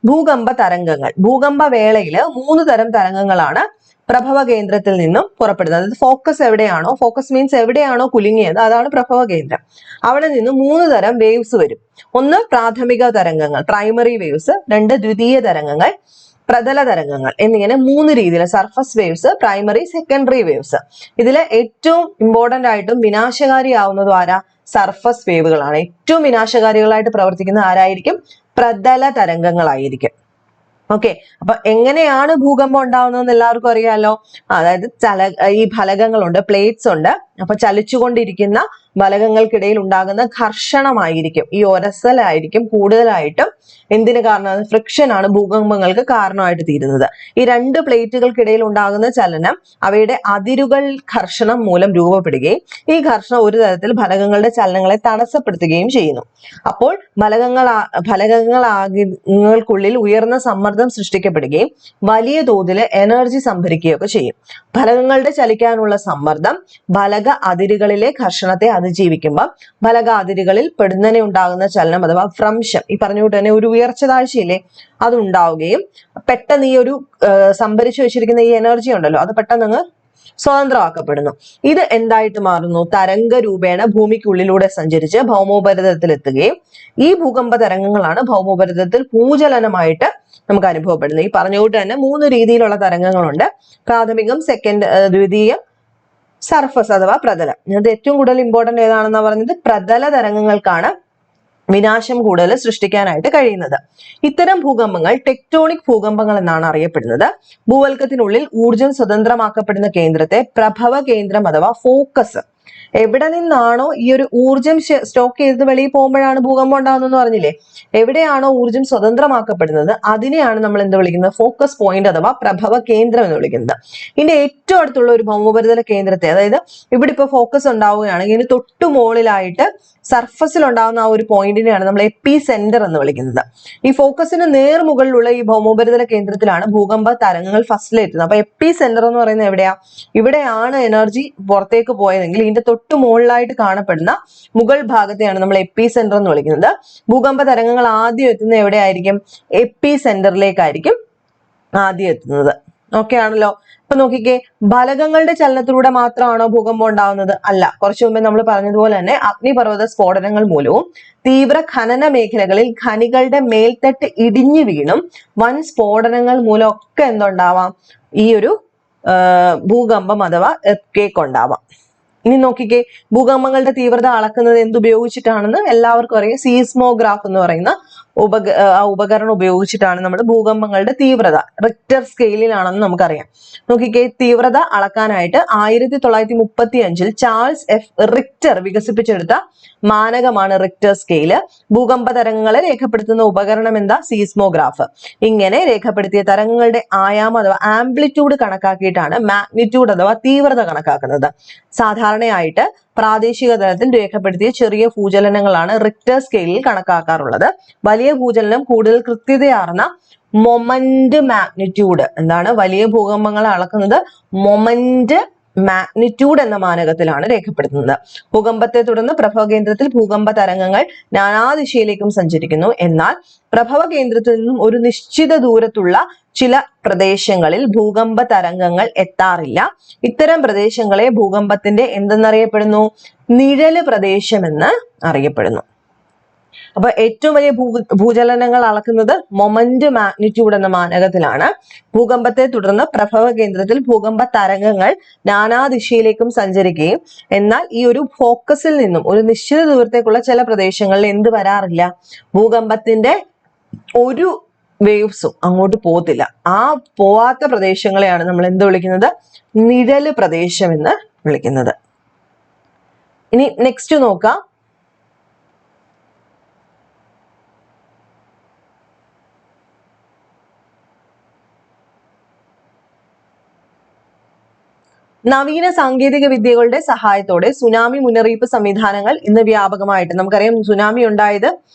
A: ഭൂകമ്പ തരംഗങ്ങൾ, ഭൂകമ്പ വേളയിൽ 3 തരം തരംഗങ്ങളാണ് പ്രഭവ കേന്ദ്രത്തിൽ നിന്നും പുറപ്പെടുന്നത്. അതായത് ഫോക്കസ് എവിടെയാണോ, ഫോക്കസ് മീൻസ് എവിടെയാണോ കുലുങ്ങിയത് അതാണ് പ്രഭവ കേന്ദ്രം. അവിടെ നിന്ന് 3 തരം വേവ്സ് വരും. ഒന്ന് പ്രാഥമിക തരംഗങ്ങൾ, പ്രൈമറി വേവ്സ്. 2 ദ്വിതീയ തരംഗങ്ങൾ, പ്രതല തരംഗങ്ങൾ എന്നിങ്ങനെ 3 രീതിയിൽ, surface waves, primary, secondary waves. ഇതിൽ ഏറ്റവും ഇമ്പോർട്ടന്റ് ആയിട്ടും വിനാശകാരിയാവുന്നതും ആരാ? സർഫസ് വേവുകളാണ്. ഏറ്റവും വിനാശകാരികളായിട്ട് പ്രവർത്തിക്കുന്ന ആരായിരിക്കും? പ്രതല തരംഗങ്ങളായിരിക്കും. ഓക്കെ, അപ്പൊ എങ്ങനെയാണ് ഭൂകമ്പം ഉണ്ടാവുന്നതെന്ന് എല്ലാവർക്കും അറിയാലോ. അതായത് ഈ ഫലകങ്ങളുണ്ട്, പ്ലേറ്റ്സ് ഉണ്ട്. അപ്പൊ ചലിച്ചുകൊണ്ടിരിക്കുന്ന ഫലകങ്ങൾക്കിടയിൽ ഉണ്ടാകുന്ന ഘർഷണമായിരിക്കും, ഈ ഒരസലായിരിക്കും കൂടുതലായിട്ടും എന്തിന് കാരണം? ഫ്രിക്ഷൻ ആണ് ഭൂകമ്പങ്ങൾക്ക് കാരണമായിട്ട് തീരുന്നത്. ഈ രണ്ട് പ്ലേറ്റുകൾക്കിടയിൽ ഉണ്ടാകുന്ന ചലനം അവയുടെ അതിരുകൾ ഘർഷണം മൂലം രൂപപ്പെടുകയും ഈ ഘർഷണം ഒരു തരത്തിൽ ഫലകങ്ങളുടെ ചലനങ്ങളെ തടസ്സപ്പെടുത്തുകയും ചെയ്യുന്നു. അപ്പോൾ ഫലകങ്ങൾക്കുള്ളിൽ ഉയർന്ന സമ്മർദ്ദം സൃഷ്ടിക്കപ്പെടുകയും വലിയ തോതിൽ എനർജി സംഭരിക്കുകയൊക്കെ ചെയ്യും. ഫലകങ്ങളുടെ ചലിക്കാനുള്ള സമ്മർദ്ദം ഫലക അതിരുകളിലെ ഘർഷണത്തെ അതിജീവിക്കുമ്പോൾ ഫലക അതിരുകളിൽ പെടുന്നതിനെ ഉണ്ടാകുന്ന ചലനം അഥവാ ഭ്രംശം, ഈ പറഞ്ഞുകൊണ്ട് തന്നെ ഒരു ഉയർച്ച താഴ്ചയില്ലേ, അത് ഉണ്ടാവുകയും പെട്ടെന്ന് ഈ ഒരു സംഭരിച്ചു വെച്ചിരിക്കുന്ന ഈ എനർജി ഉണ്ടല്ലോ, അത് പെട്ടെന്ന് സ്വതന്ത്രമാക്കപ്പെടുന്നു. ഇത് എന്തായിട്ട് മാറുന്നു? തരംഗ രൂപേണ ഭൂമിക്കുള്ളിലൂടെ സഞ്ചരിച്ച് ഭൗമോപരിതലത്തിൽ എത്തുകയും ഈ ഭൂകമ്പ തരംഗങ്ങളാണ് ഭൗമോപരിതലത്തിൽ ഭൂചലനമായിട്ട് നമുക്ക് അനുഭവപ്പെടുന്നത്. ഈ പറഞ്ഞുകൊണ്ട് തന്നെ 3 രീതിയിലുള്ള തരംഗങ്ങളുണ്ട്. പ്രാഥമികം, ദ്വിതീയം, സർഫസ് അഥവാ പ്രതലം. ഇത് ഏറ്റവും കൂടുതൽ ഇമ്പോർട്ടന്റ് ഏതാണെന്നാ പറഞ്ഞത്? പ്രതല തരംഗങ്ങൾക്കാണ് വിനാശം കൂടുതൽ സൃഷ്ടിക്കാനായിട്ട് കഴിയുന്നത്. ഇത്തരം ഭൂകമ്പങ്ങൾ ടെക്ടോണിക് ഭൂകമ്പങ്ങൾ എന്നാണ് അറിയപ്പെടുന്നത്. ഭൂവൽക്കത്തിനുള്ളിൽ ഊർജം സ്വതന്ത്രമാക്കപ്പെടുന്ന കേന്ദ്രത്തെ പ്രഭവ കേന്ദ്രം അഥവാ ഫോക്കസ്, എവിടെ നിന്നാണോ ഈ ഒരു ഊർജം സ്റ്റോക്ക് ചെയ്ത് വെളിയിൽ പോകുമ്പോഴാണ് ഭൂകമ്പം ഉണ്ടാകുന്നതെന്ന് പറഞ്ഞില്ലേ, എവിടെയാണോ ഊർജം സ്വതന്ത്രമാക്കപ്പെടുന്നത് അതിനെയാണ് നമ്മൾ എന്ത് വിളിക്കുന്നത്? ഫോക്കസ് പോയിന്റ് അഥവാ പ്രഭവ കേന്ദ്രം എന്ന് വിളിക്കുന്നത്. ഇതിന്റെ ഏറ്റവും അടുത്തുള്ള ഒരു ഭൗമോപരിതല കേന്ദ്രത്തെ, അതായത് ഇവിടെ ഇപ്പൊ ഫോക്കസ് ഉണ്ടാവുകയാണെങ്കിൽ ഇതിന് തൊട്ടു മുകളിലായിട്ട് സർഫസിൽ ഉണ്ടാകുന്ന ആ ഒരു പോയിന്റിനെയാണ് നമ്മൾ എപ്പി സെന്റർ എന്ന് വിളിക്കുന്നത്. ഈ ഫോക്കസിന് നേർമുകളിലുള്ള ഈ ഭൗമോപരിതല കേന്ദ്രത്തിലാണ് ഭൂകമ്പ തരംഗങ്ങൾ ഫസ്റ്റിലെത്തുന്നത്. അപ്പൊ എപ്പി സെന്റർ എന്ന് പറയുന്നത് എവിടെയാ? ഇവിടെയാണ് എനർജി പുറത്തേക്ക് പോയതെങ്കിൽ ഇതിന്റെ തൊട്ടു മുകളിലായിട്ട് കാണപ്പെടുന്ന മുകൾ ഭാഗത്തെയാണ് നമ്മൾ എപ്പി സെന്റർ എന്ന് വിളിക്കുന്നത്. ഭൂകമ്പ തരംഗങ്ങൾ ആദ്യം എത്തുന്നത് എവിടെയായിരിക്കും? എപ്പി സെന്ററിലേക്കായിരിക്കും ആദ്യം എത്തുന്നത്. ഓക്കെ ആണല്ലോ. അപ്പൊ നോക്കിക്കേ, ഫലകങ്ങളുടെ ചലനത്തിലൂടെ മാത്രമാണോ ഭൂകമ്പം ഉണ്ടാവുന്നത്? അല്ല. കുറച്ചു മുമ്പേ നമ്മൾ പറഞ്ഞതുപോലെ തന്നെ അഗ്നിപർവ്വത സ്ഫോടനങ്ങൾ മൂലവും തീവ്ര ഖനന മേഖലകളിൽ ഖനികളുടെ മേൽത്തട്ട് ഇടിഞ്ഞു വീണും വൻ സ്ഫോടനങ്ങൾ മൂലം ഒക്കെ എന്തുണ്ടാവാം? ഈ ഒരു ഭൂകമ്പം അഥവാ എർത്ത്ക്വേക്ക് ഉണ്ടാവാം. ഇനി നോക്കിക്കേ, ഭൂകമ്പങ്ങളുടെ തീവ്രത അളക്കുന്നത് എന്തുപയോഗിച്ചിട്ടാണെന്ന് എല്ലാവർക്കും അറിയാം. സീസ്മോഗ്രാഫ് എന്ന് പറയുന്ന ഉപകരണം ഉപയോഗിച്ചിട്ടാണ് നമ്മൾ ഭൂകമ്പങ്ങളുടെ തീവ്രത, റിക്ടർ സ്കെയിലിലാണെന്ന് നമുക്കറിയാം. നോക്കിക്കേ, തീവ്രത അളക്കാനായിട്ട് 1935 ചാൾസ് എഫ് റിക്ടർ വികസിപ്പിച്ചെടുത്ത മാനകമാണ് റിക്ടർ സ്കെയില്. ഭൂകമ്പ തരംഗങ്ങളെ രേഖപ്പെടുത്തുന്ന ഉപകരണം എന്താ? സീസ്മോഗ്രാഫ്. ഇങ്ങനെ രേഖപ്പെടുത്തിയ തരംഗങ്ങളുടെ ആയാമം അഥവാ ആംപ്ലിറ്റ്യൂഡ് കണക്കാക്കിയിട്ടാണ് മാഗ്നിറ്റ്യൂഡ് അഥവാ തീവ്രത കണക്കാക്കുന്നത്. സാധാരണയായിട്ട് പ്രാദേശിക തലത്തിൽ രേഖപ്പെടുത്തിയ ചെറിയ ഭൂചലനങ്ങളാണ് റിക്ടർ സ്കെയിലിൽ കണക്കാക്കാറുള്ളത്. വലിയ ഭൂചലനം കൂടുതൽ കൃത്യതയാർന്ന മൊമന്റ് മാഗ്നിറ്റ്യൂഡ്, എന്താണ് വലിയ ഭൂകമ്പങ്ങൾ അളക്കുന്നത്? മൊമന്റ് മാഗ്നിറ്റ്യൂഡ് എന്ന മാനകത്തിലാണ് രേഖപ്പെടുത്തുന്നത്. ഭൂകമ്പത്തെ തുടർന്ന് പ്രഭവ കേന്ദ്രത്തിൽ ഭൂകമ്പ തരംഗങ്ങൾ നാനാദിശയിലേക്കും സഞ്ചരിക്കുന്നു. എന്നാൽ പ്രഭവ കേന്ദ്രത്തിൽ നിന്നും ഒരു നിശ്ചിത ദൂരത്തുള്ള ചില പ്രദേശങ്ങളിൽ ഭൂകമ്പ തരംഗങ്ങൾ എത്താറില്ല. ഇത്തരം പ്രദേശങ്ങളെ ഭൂകമ്പത്തിന്റെ എന്തെന്നറിയപ്പെടുന്നു? നിഴല് പ്രദേശം എന്ന് അറിയപ്പെടുന്നു. അപ്പൊ ഏറ്റവും വലിയ ഭൂചലനങ്ങൾ അളക്കുന്നത് മൊമന്റ് മാഗ്നിറ്റ്യൂഡ് എന്ന മാനകത്തിലാണ്. ഭൂകമ്പത്തെ തുടർന്ന് പ്രഭവ കേന്ദ്രത്തിൽ ഭൂകമ്പ തരംഗങ്ങൾ നാനാദിശയിലേക്കും സഞ്ചരിക്കുകയും എന്നാൽ ഈ ഒരു ഫോക്കസിൽ നിന്നും ഒരു നിശ്ചിത ദൂരത്തേക്കുള്ള ചില പ്രദേശങ്ങളിൽ എന്ത് വരാറില്ല? ഭൂകമ്പത്തിന്റെ ഒരു വേവ്സും അങ്ങോട്ട് പോകത്തില്ല. ആ പോവാത്ത പ്രദേശങ്ങളെയാണ് നമ്മൾ എന്ത് വിളിക്കുന്നത്? നിഴല് പ്രദേശം എന്ന് വിളിക്കുന്നത്. ഇനി നെക്സ്റ്റ് നോക്കാം. നവീന സാങ്കേതിക വിദ്യകളുടെ സഹായത്തോടെ സുനാമി മുന്നറിയിപ്പ് സംവിധാനങ്ങൾ ഇന്ന് വ്യാപകമായിട്ട്, നമുക്കറിയാം സുനാമി ഉണ്ടായത്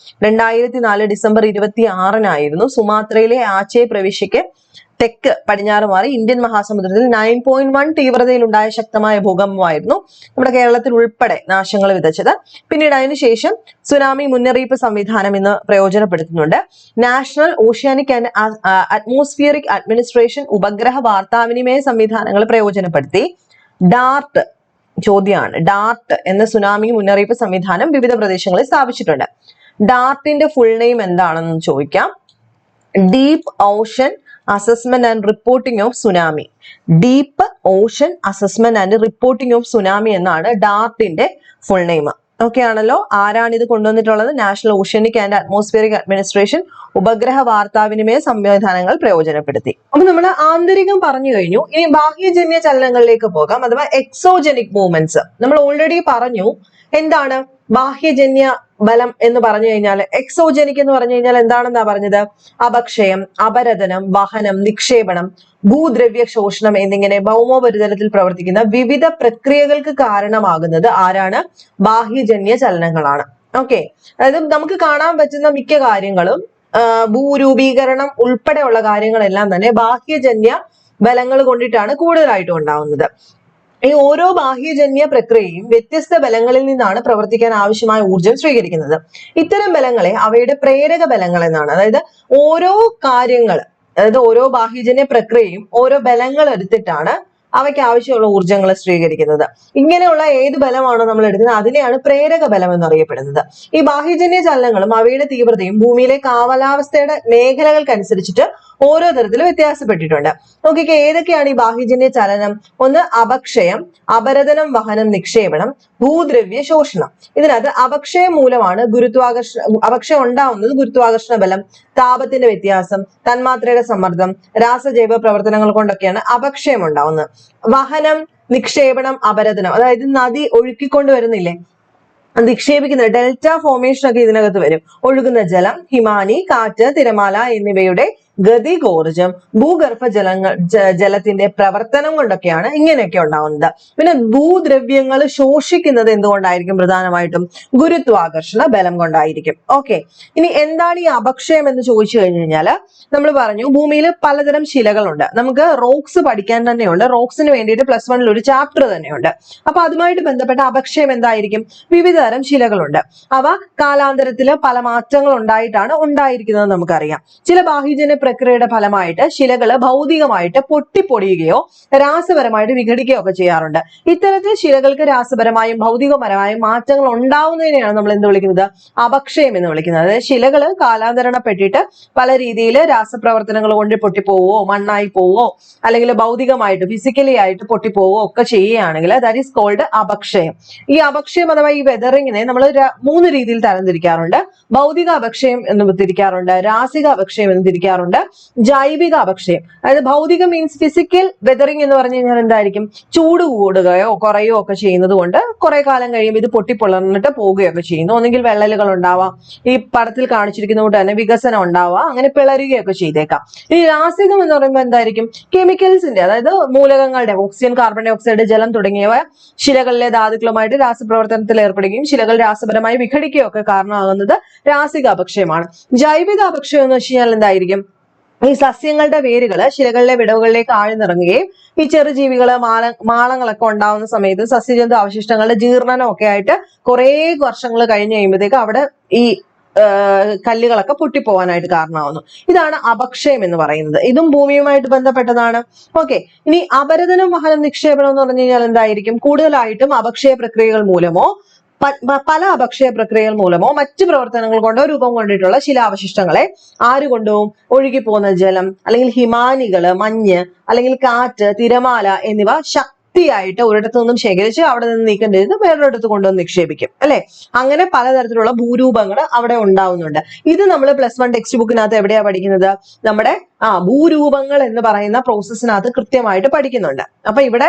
A: 2004 ഡിസംബർ 26 സുമാത്രയിലെ ആച്ചെ പ്രവിശ്യയ്ക്ക് തെക്ക് പടിഞ്ഞാറ് മാറി ഇന്ത്യൻ മഹാസമുദ്രത്തിൽ 9.1 തീവ്രതയിലുണ്ടായ ശക്തമായ ഭൂകമ്പമായിരുന്നു നമ്മുടെ കേരളത്തിൽ ഉൾപ്പെടെ നാശങ്ങൾ വിതച്ചത്. പിന്നീട് അതിനുശേഷം സുനാമി മുന്നറിയിപ്പ് സംവിധാനം ഇന്ന് പ്രയോജനപ്പെടുത്തുന്നുണ്ട്. National Oceanic and Atmospheric Administration ഉപഗ്രഹ വാർത്താവിനിമയ സംവിധാനങ്ങൾ പ്രയോജനപ്പെടുത്തി ഡാർട്ട്, ചോദ്യമാണ്, ഡാർട്ട് എന്ന സുനാമി മുന്നറിയിപ്പ് സംവിധാനം വിവിധ പ്രദേശങ്ങളിൽ സ്ഥാപിച്ചിട്ടുണ്ട്. ഡാർട്ടിന്റെ ഫുൾ നെയിം എന്താണെന്ന് ചോദിക്കാം. Deep Ocean assessment and reporting of tsunami. Deep Ocean assessment and reporting of tsunami എന്നാണ് ഡാർട്ടിന്റെ ഫുൾ നെയിം. ഓക്കെ ആണല്ലോ. ആരാണ് ഇത് കൊണ്ടുവന്നിട്ടുള്ളത്? National oceanic and Atmospheric Administration ഉപഗ്രഹ വാർത്താവിനിമയ സംവിധാനങ്ങൾ പ്രയോജനപ്പെടുത്തി. അപ്പൊ നമ്മൾ ആന്തരികം പറഞ്ഞു കഴിഞ്ഞു. ഇനി ബാഹ്യജന്യ ചലനങ്ങളിലേക്ക് പോകാം, അഥവാ എക്സോജനിക് മൂവ്മെന്റ്സ്. നമ്മൾ ഓൾറെഡി പറഞ്ഞു എന്താണ് ബാഹ്യജന്യ ബലം എന്ന് പറഞ്ഞു കഴിഞ്ഞാൽ. എക്സോജനിക് എന്ന് പറഞ്ഞു കഴിഞ്ഞാൽ എന്താണെന്നാ പറഞ്ഞത്? അപക്ഷയം, അപരദനം, വഹനം, നിക്ഷേപണം, ഭൂദ്രവ്യ ശോഷണം എന്നിങ്ങനെ ഭൗമോപരിതലത്തിൽ പ്രവർത്തിക്കുന്ന വിവിധ പ്രക്രിയകൾക്ക് കാരണമാകുന്നത് ആരാണ്? ബാഹ്യജന്യ ചലനങ്ങളാണ്. ഓക്കെ, അതായത് നമുക്ക് കാണാൻ പറ്റുന്ന മിക്ക കാര്യങ്ങളും ഭൂരൂപീകരണം ഉൾപ്പെടെയുള്ള കാര്യങ്ങളെല്ലാം തന്നെ ബാഹ്യജന്യ ബലങ്ങൾ കൊണ്ടിട്ടാണ് കൂടുതലായിട്ടും ഉണ്ടാവുന്നത്. ഈ ഓരോ ബാഹ്യജന്യ പ്രക്രിയയും വ്യത്യസ്ത ബലങ്ങളിൽ നിന്നാണ് പ്രവർത്തിക്കാൻ ആവശ്യമായ ഊർജം സ്വീകരിക്കുന്നത്. ഇത്തരം ബലങ്ങളെ അവയുടെ പ്രേരക ബലങ്ങൾ എന്നാണ്. അതായത് ഓരോ കാര്യങ്ങൾ, അതായത് ഓരോ ബാഹ്യജന്യ പ്രക്രിയയും ഓരോ ബലങ്ങൾ എടുത്തിട്ടാണ് അവയ്ക്ക് ആവശ്യമുള്ള ഊർജ്ജങ്ങൾ സ്വീകരിക്കുന്നത്. ഇങ്ങനെയുള്ള ഏത് ബലമാണോ നമ്മൾ എടുക്കുന്നത് അതിനെയാണ് പ്രേരക ബലം എന്നറിയപ്പെടുന്നത്. ഈ ബാഹ്യജന്യ ചലനങ്ങളും അവയുടെ തീവ്രതയും ഭൂമിയിലെ കാലാവസ്ഥയുടെ മേഖലകൾക്കനുസരിച്ചിട്ട് ഓരോ തരത്തിലും വ്യത്യാസപ്പെട്ടിട്ടുണ്ട്. നോക്കിക്കേ, ഏതൊക്കെയാണ് ഈ ബാഹ്യജന്യ ചലനം? ഒന്ന് അപക്ഷയം, അപരദനം, വഹനം, നിക്ഷേപണം, ഭൂദ്രവ്യ ശോഷണം. ഇതിനകത്ത് അപക്ഷയം മൂലമാണ് അപക്ഷയം ഉണ്ടാവുന്നത് ഗുരുത്വാകർഷണ ബലം, താപത്തിന്റെ വ്യത്യാസം, തന്മാത്രയുടെ സമ്മർദ്ദം, രാസജൈവ പ്രവർത്തനങ്ങൾ കൊണ്ടൊക്കെയാണ് അപക്ഷയം ഉണ്ടാവുന്നത്. വഹനം, നിക്ഷേപണം, അപരദനം, അതായത് നദി ഒഴുക്കിക്കൊണ്ട് വരുന്നില്ലേ, നിക്ഷേപിക്കുന്ന ഡെൽറ്റ ഫോർമേഷൻ ഒക്കെ ഇതിനകത്ത് വരും. ഒഴുകുന്ന ജലം, ഹിമാനി, കാറ്റ്, തിരമാല എന്നിവയുടെ ഗതികോർജം, ഭൂഗർഭ ജലത്തിന്റെ പ്രവർത്തനം കൊണ്ടൊക്കെയാണ് ഇങ്ങനെയൊക്കെ ഉണ്ടാവുന്നത്. പിന്നെ ഭൂദ്രവ്യങ്ങൾ ശോഷിക്കുന്നത് എന്തുകൊണ്ടായിരിക്കും? പ്രധാനമായിട്ടും ഗുരുത്വാകർഷണ ബലം കൊണ്ടായിരിക്കും. ഓക്കെ, ഇനി എന്താണ് ഈ അപക്ഷയം എന്ന് ചോദിച്ചു കഴിഞ്ഞു കഴിഞ്ഞാൽ നമ്മൾ പറഞ്ഞു ഭൂമിയിൽ പലതരം ശിലകളുണ്ട്. നമുക്ക് റോക്സ് പഠിക്കാൻ തന്നെയുണ്ട്. റോക്സിന് വേണ്ടിയിട്ട് +1 ഒരു ചാപ്റ്റർ തന്നെയുണ്ട്. അപ്പൊ അതുമായിട്ട് ബന്ധപ്പെട്ട അപക്ഷയം എന്തായിരിക്കും? വിവിധ തരം ശിലകളുണ്ട്. അവ കാലാന്തരത്തിൽ പല മാറ്റങ്ങൾ ഉണ്ടായിട്ടാണ് ഉണ്ടായിരിക്കുന്നത് നമുക്കറിയാം. ചില ബാഹ്യജന്യ പ്രക്രിയയുടെ ഫലമായിട്ട് ശിലകൾ ഭൗതികമായിട്ട് പൊട്ടിപ്പൊടിയുകയോ രാസപരമായിട്ട് വിഘടിക്കുകയോ ഒക്കെ ചെയ്യാറുണ്ട്. ഇത്തരത്തിൽ ശിലകൾക്ക് രാസപരമായും ഭൗതികപരമായും മാറ്റങ്ങൾ ഉണ്ടാവുന്നതിനെയാണ് നമ്മൾ എന്ത് വിളിക്കുന്നത്? അപക്ഷയം എന്ന് വിളിക്കുന്നത്. അതായത് ശിലകൾ കാലാന്തരണപ്പെട്ടിട്ട് പല രീതിയിൽ രാസപ്രവർത്തനങ്ങൾ കൊണ്ട് പൊട്ടിപ്പോവോ, മണ്ണായി പോവോ, അല്ലെങ്കിൽ ഭൗതികമായിട്ട് ഫിസിക്കലി ആയിട്ട് പൊട്ടിപ്പോവോ ഒക്കെ ചെയ്യുകയാണെങ്കിൽ ദാറ്റ് ഈസ് കോൾഡ് അപക്ഷയം. ഈ അപക്ഷയം അഥവാ ഈ വെതറിങ്ങിനെ നമ്മൾ 3 രീതിയിൽ തരംതിരിക്കാറുണ്ട്. ഭൗതിക അപക്ഷയം എന്ന് തിരിക്കാറുണ്ട്, രാസിക അപക്ഷയം എന്ന് തിരിക്കാറുണ്ട്, ജൈവിക അപക്ഷയം. അതായത് ഭൗതിക മീൻസ് ഫിസിക്കൽ വെതറിങ് എന്ന് പറഞ്ഞു കഴിഞ്ഞാൽ എന്തായിരിക്കും? ചൂട് കൂടുകയോ കുറയോ ഒക്കെ ചെയ്യുന്നത് കൊണ്ട് കുറെ കാലം കഴിയുമ്പോൾ ഇത് പൊട്ടിപ്പൊളർന്നിട്ട് പോവുകയൊക്കെ ചെയ്യുന്നു. ഒന്നെങ്കിൽ വെള്ളലുകൾ ഉണ്ടാവാം, ഈ പടത്തിൽ കാണിച്ചിരിക്കുന്ന കൊണ്ട് തന്നെ വികസനം ഉണ്ടാവാം, അങ്ങനെ പിളരുകയൊക്കെ ചെയ്തേക്കാം. ഇനി രാസികം എന്ന് പറയുമ്പോൾ എന്തായിരിക്കും? കെമിക്കൽസിന്റെ, അതായത് മൂലകങ്ങളുടെ ഓക്സിജൻ, കാർബൺ ഡൈ ഓക്സൈഡ്, ജലം തുടങ്ങിയവ ശിലകളിലെ ധാതുക്കളുമായിട്ട് രാസപ്രവർത്തനത്തിൽ ഏർപ്പെടുകയും ശിലകൾ രാസപരമായി വിഘടിക്കുകയോ ഒക്കെ കാരണമാകുന്നത് രാസിക അപക്ഷയമാണ്. ജൈവിക അപക്ഷയം എന്ന് വെച്ച് കഴിഞ്ഞാൽ എന്തായിരിക്കും? ഈ സസ്യങ്ങളുടെ വേരുകൾ ശിലകളിലെ വിടവുകളിലേക്ക് ആഴ്ന്നിറങ്ങുകയും ഈ ചെറുജീവികള് മാളങ്ങളൊക്കെ ഉണ്ടാവുന്ന സമയത്ത് സസ്യജന്തു അവശിഷ്ടങ്ങളുടെ ജീർണനം ഒക്കെ ആയിട്ട് കുറെ വർഷങ്ങൾ കഴിഞ്ഞ് കഴിയുമ്പോഴത്തേക്ക് അവിടെ ഈ കല്ലുകളൊക്കെ പൊട്ടിപ്പോവാനായിട്ട് കാരണമാവുന്നു. ഇതാണ് അപക്ഷയം എന്ന് പറയുന്നത്. ഇതും ഭൂമിയുമായിട്ട് ബന്ധപ്പെട്ടതാണ്. ഓക്കെ, ഇനി അപരദനം, വഹനം, നിക്ഷേപണം എന്ന് പറഞ്ഞു കഴിഞ്ഞാൽ എന്തായിരിക്കും? കൂടുതലായിട്ടും അപക്ഷയ പ്രക്രിയകൾ മൂലമോ പല അപക്ഷയ പ്രക്രിയകൾ മൂലമോ മറ്റു പ്രവർത്തനങ്ങൾ കൊണ്ടോ രൂപം കൊണ്ടിട്ടുള്ള ശിലാവശിഷ്ടങ്ങളെ ആര് കൊണ്ടുപോകും? ഒഴുകിപ്പോകുന്ന ജലം, അല്ലെങ്കിൽ ഹിമാനികള്, മഞ്ഞ്, അല്ലെങ്കിൽ കാറ്റ്, തിരമാല എന്നിവ ശക്തിയായിട്ട് ഒരിടത്തു നിന്നും ശേഖരിച്ച് അവിടെ നിന്ന് നീക്കം ചെയ്ത് വേറൊരിടത്ത് കൊണ്ടുവന്ന് നിക്ഷേപിക്കും, അല്ലെ? അങ്ങനെ പലതരത്തിലുള്ള ഭൂരൂപങ്ങൾ അവിടെ ഉണ്ടാവുന്നുണ്ട്. ഇത് നമ്മൾ +1 ടെക്സ്റ്റ് ബുക്കിനകത്ത് എവിടെയാ പഠിക്കുന്നത്? നമ്മുടെ ഭൂരൂപങ്ങൾ എന്ന് പറയുന്ന പ്രോസസ്സിനകത്ത് കൃത്യമായിട്ട് പഠിക്കുന്നുണ്ട്. അപ്പൊ ഇവിടെ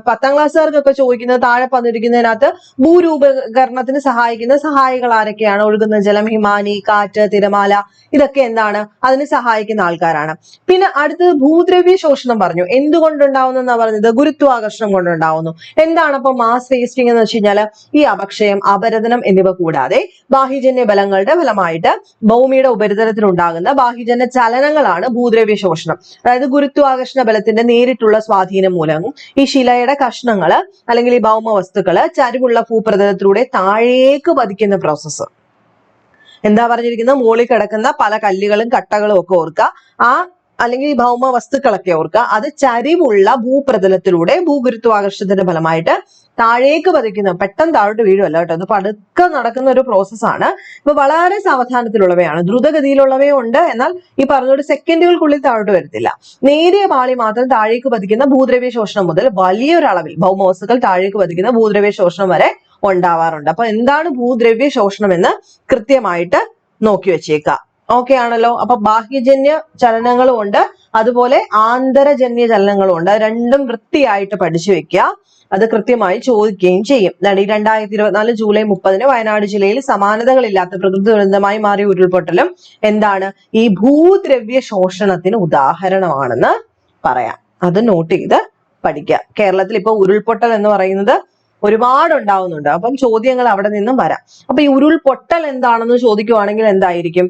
A: 10ാം ക്ലാസ്സുകാർക്കൊക്കെ ചോദിക്കുന്നത് താഴെ പറഞ്ഞിരിക്കുന്നതിനകത്ത് ഭൂരൂപീകരണത്തിന് സഹായിക്കുന്ന സഹായികൾ ആരൊക്കെയാണ്? ഒഴുകുന്ന ജലം, ഹിമാനി, കാറ്റ്, തിരമാല, ഇതൊക്കെ എന്താണ്? അതിന് സഹായിക്കുന്ന ആൾക്കാരാണ്. പിന്നെ അടുത്തത് ഭൂദ്രവ്യ ശോഷണം പറഞ്ഞു. എന്തുകൊണ്ടുണ്ടാവുന്ന പറഞ്ഞത്? ഗുരുത്വാകർഷണം കൊണ്ടുണ്ടാവുന്നു. എന്താണ് അപ്പൊ മാസ് വേസ്റ്റിംഗ് എന്ന് വെച്ച് കഴിഞ്ഞാൽ ഈ അപക്ഷയം, അപരദനം എന്നിവ കൂടാതെ ബാഹ്യജന്യ ബലങ്ങളുടെ ഫലമായിട്ട് ഭൂമിയുടെ ഉപരിതലത്തിൽ ഉണ്ടാകുന്ന ബാഹ്യജന്യ ചലനങ്ങളാണ് ഭൂദ്രവ്യ ശോഷണം. അതായത് ഗുരുത്വാകർഷണ ബലത്തിന്റെ നേരിട്ടുള്ള സ്വാധീനം മൂലം ഈ ശിലയുടെ കഷ്ണങ്ങള് അല്ലെങ്കിൽ ഈ ഭൗമ വസ്തുക്കള് ചരിവുള്ള ഭൂപ്രതലത്തിലൂടെ താഴേക്ക് പതിക്കുന്ന പ്രോസസ്സ്. എന്താ പറഞ്ഞിരിക്കുന്നത്? മുകളിൽ കിടക്കുന്ന പല കല്ലുകളും കട്ടകളും ഒക്കെ ഓർക്കുക, അല്ലെങ്കിൽ ഈ ഭൗമ വസ്തുക്കളൊക്കെ ഓർക്കുക. അത് ചരിവുള്ള ഭൂപ്രതലത്തിലൂടെ ഭൂഗുരുത്വാകർഷണത്തിന്റെ ഫലമായിട്ട് താഴേക്ക് പതിക്കുന്ന, പെട്ടെന്ന് താഴോട്ട് വീഴുമല്ല കേട്ടോ, അത് പതുക്കെ നടക്കുന്ന ഒരു പ്രോസസ്സാണ്. ഇപ്പൊ വളരെ സാവധാനത്തിലുള്ളവയാണ്, ദ്രുതഗതിയിലുള്ളവയും ഉണ്ട്, എന്നാൽ ഈ പറഞ്ഞൊരു സെക്കൻഡുകൾക്കുള്ളിൽ താഴോട്ട് വരത്തില്ല. നേരിയ പാളി മാത്രം താഴേക്ക് പതിക്കുന്ന ഭൂദ്രവ്യ ശോഷണം മുതൽ വലിയൊരളവിൽ ഭൗമവസ്തുക്കൾ താഴേക്ക് പതിക്കുന്ന ഭൂദ്രവ്യ ശോഷണം വരെ ഉണ്ടാവാറുണ്ട്. അപ്പൊ എന്താണ് ഭൂദ്രവ്യ ശോഷണം എന്ന് കൃത്യമായിട്ട് നോക്കി വെച്ചേക്കുക. ഓക്കെ ആണല്ലോ. അപ്പൊ ബാഹ്യജന്യ ചലനങ്ങളും ഉണ്ട്, അതുപോലെ ആന്തരജന്യ ചലനങ്ങളും ഉണ്ട്. അത് രണ്ടും വൃത്തിയായിട്ട് പഠിച്ചു വെക്കുക. അത് കൃത്യമായി ചോദിക്കുകയും ചെയ്യും. 2024 ജൂലൈ 30 വയനാട് ജില്ലയിൽ സമാനതകളില്ലാത്ത പ്രകൃതി ദുരന്തമായി മാറിയ ഉരുൾപൊട്ടലും എന്താണ് ഈ ഭൂദ്രവ്യ ശോഷണത്തിന് ഉദാഹരണമാണെന്ന് പറയാം. അത് നോട്ട് ചെയ്ത് പഠിക്കുക. കേരളത്തിൽ ഇപ്പൊ ഉരുൾപൊട്ടൽ എന്ന് പറയുന്നത് ഒരുപാട് ഉണ്ടാവുന്നുണ്ട്. അപ്പം ചോദ്യങ്ങൾ അവിടെ നിന്നും വരാം. അപ്പൊ ഈ ഉരുൾപൊട്ടൽ എന്താണെന്ന് ചോദിക്കുവാണെങ്കിൽ എന്തായിരിക്കും?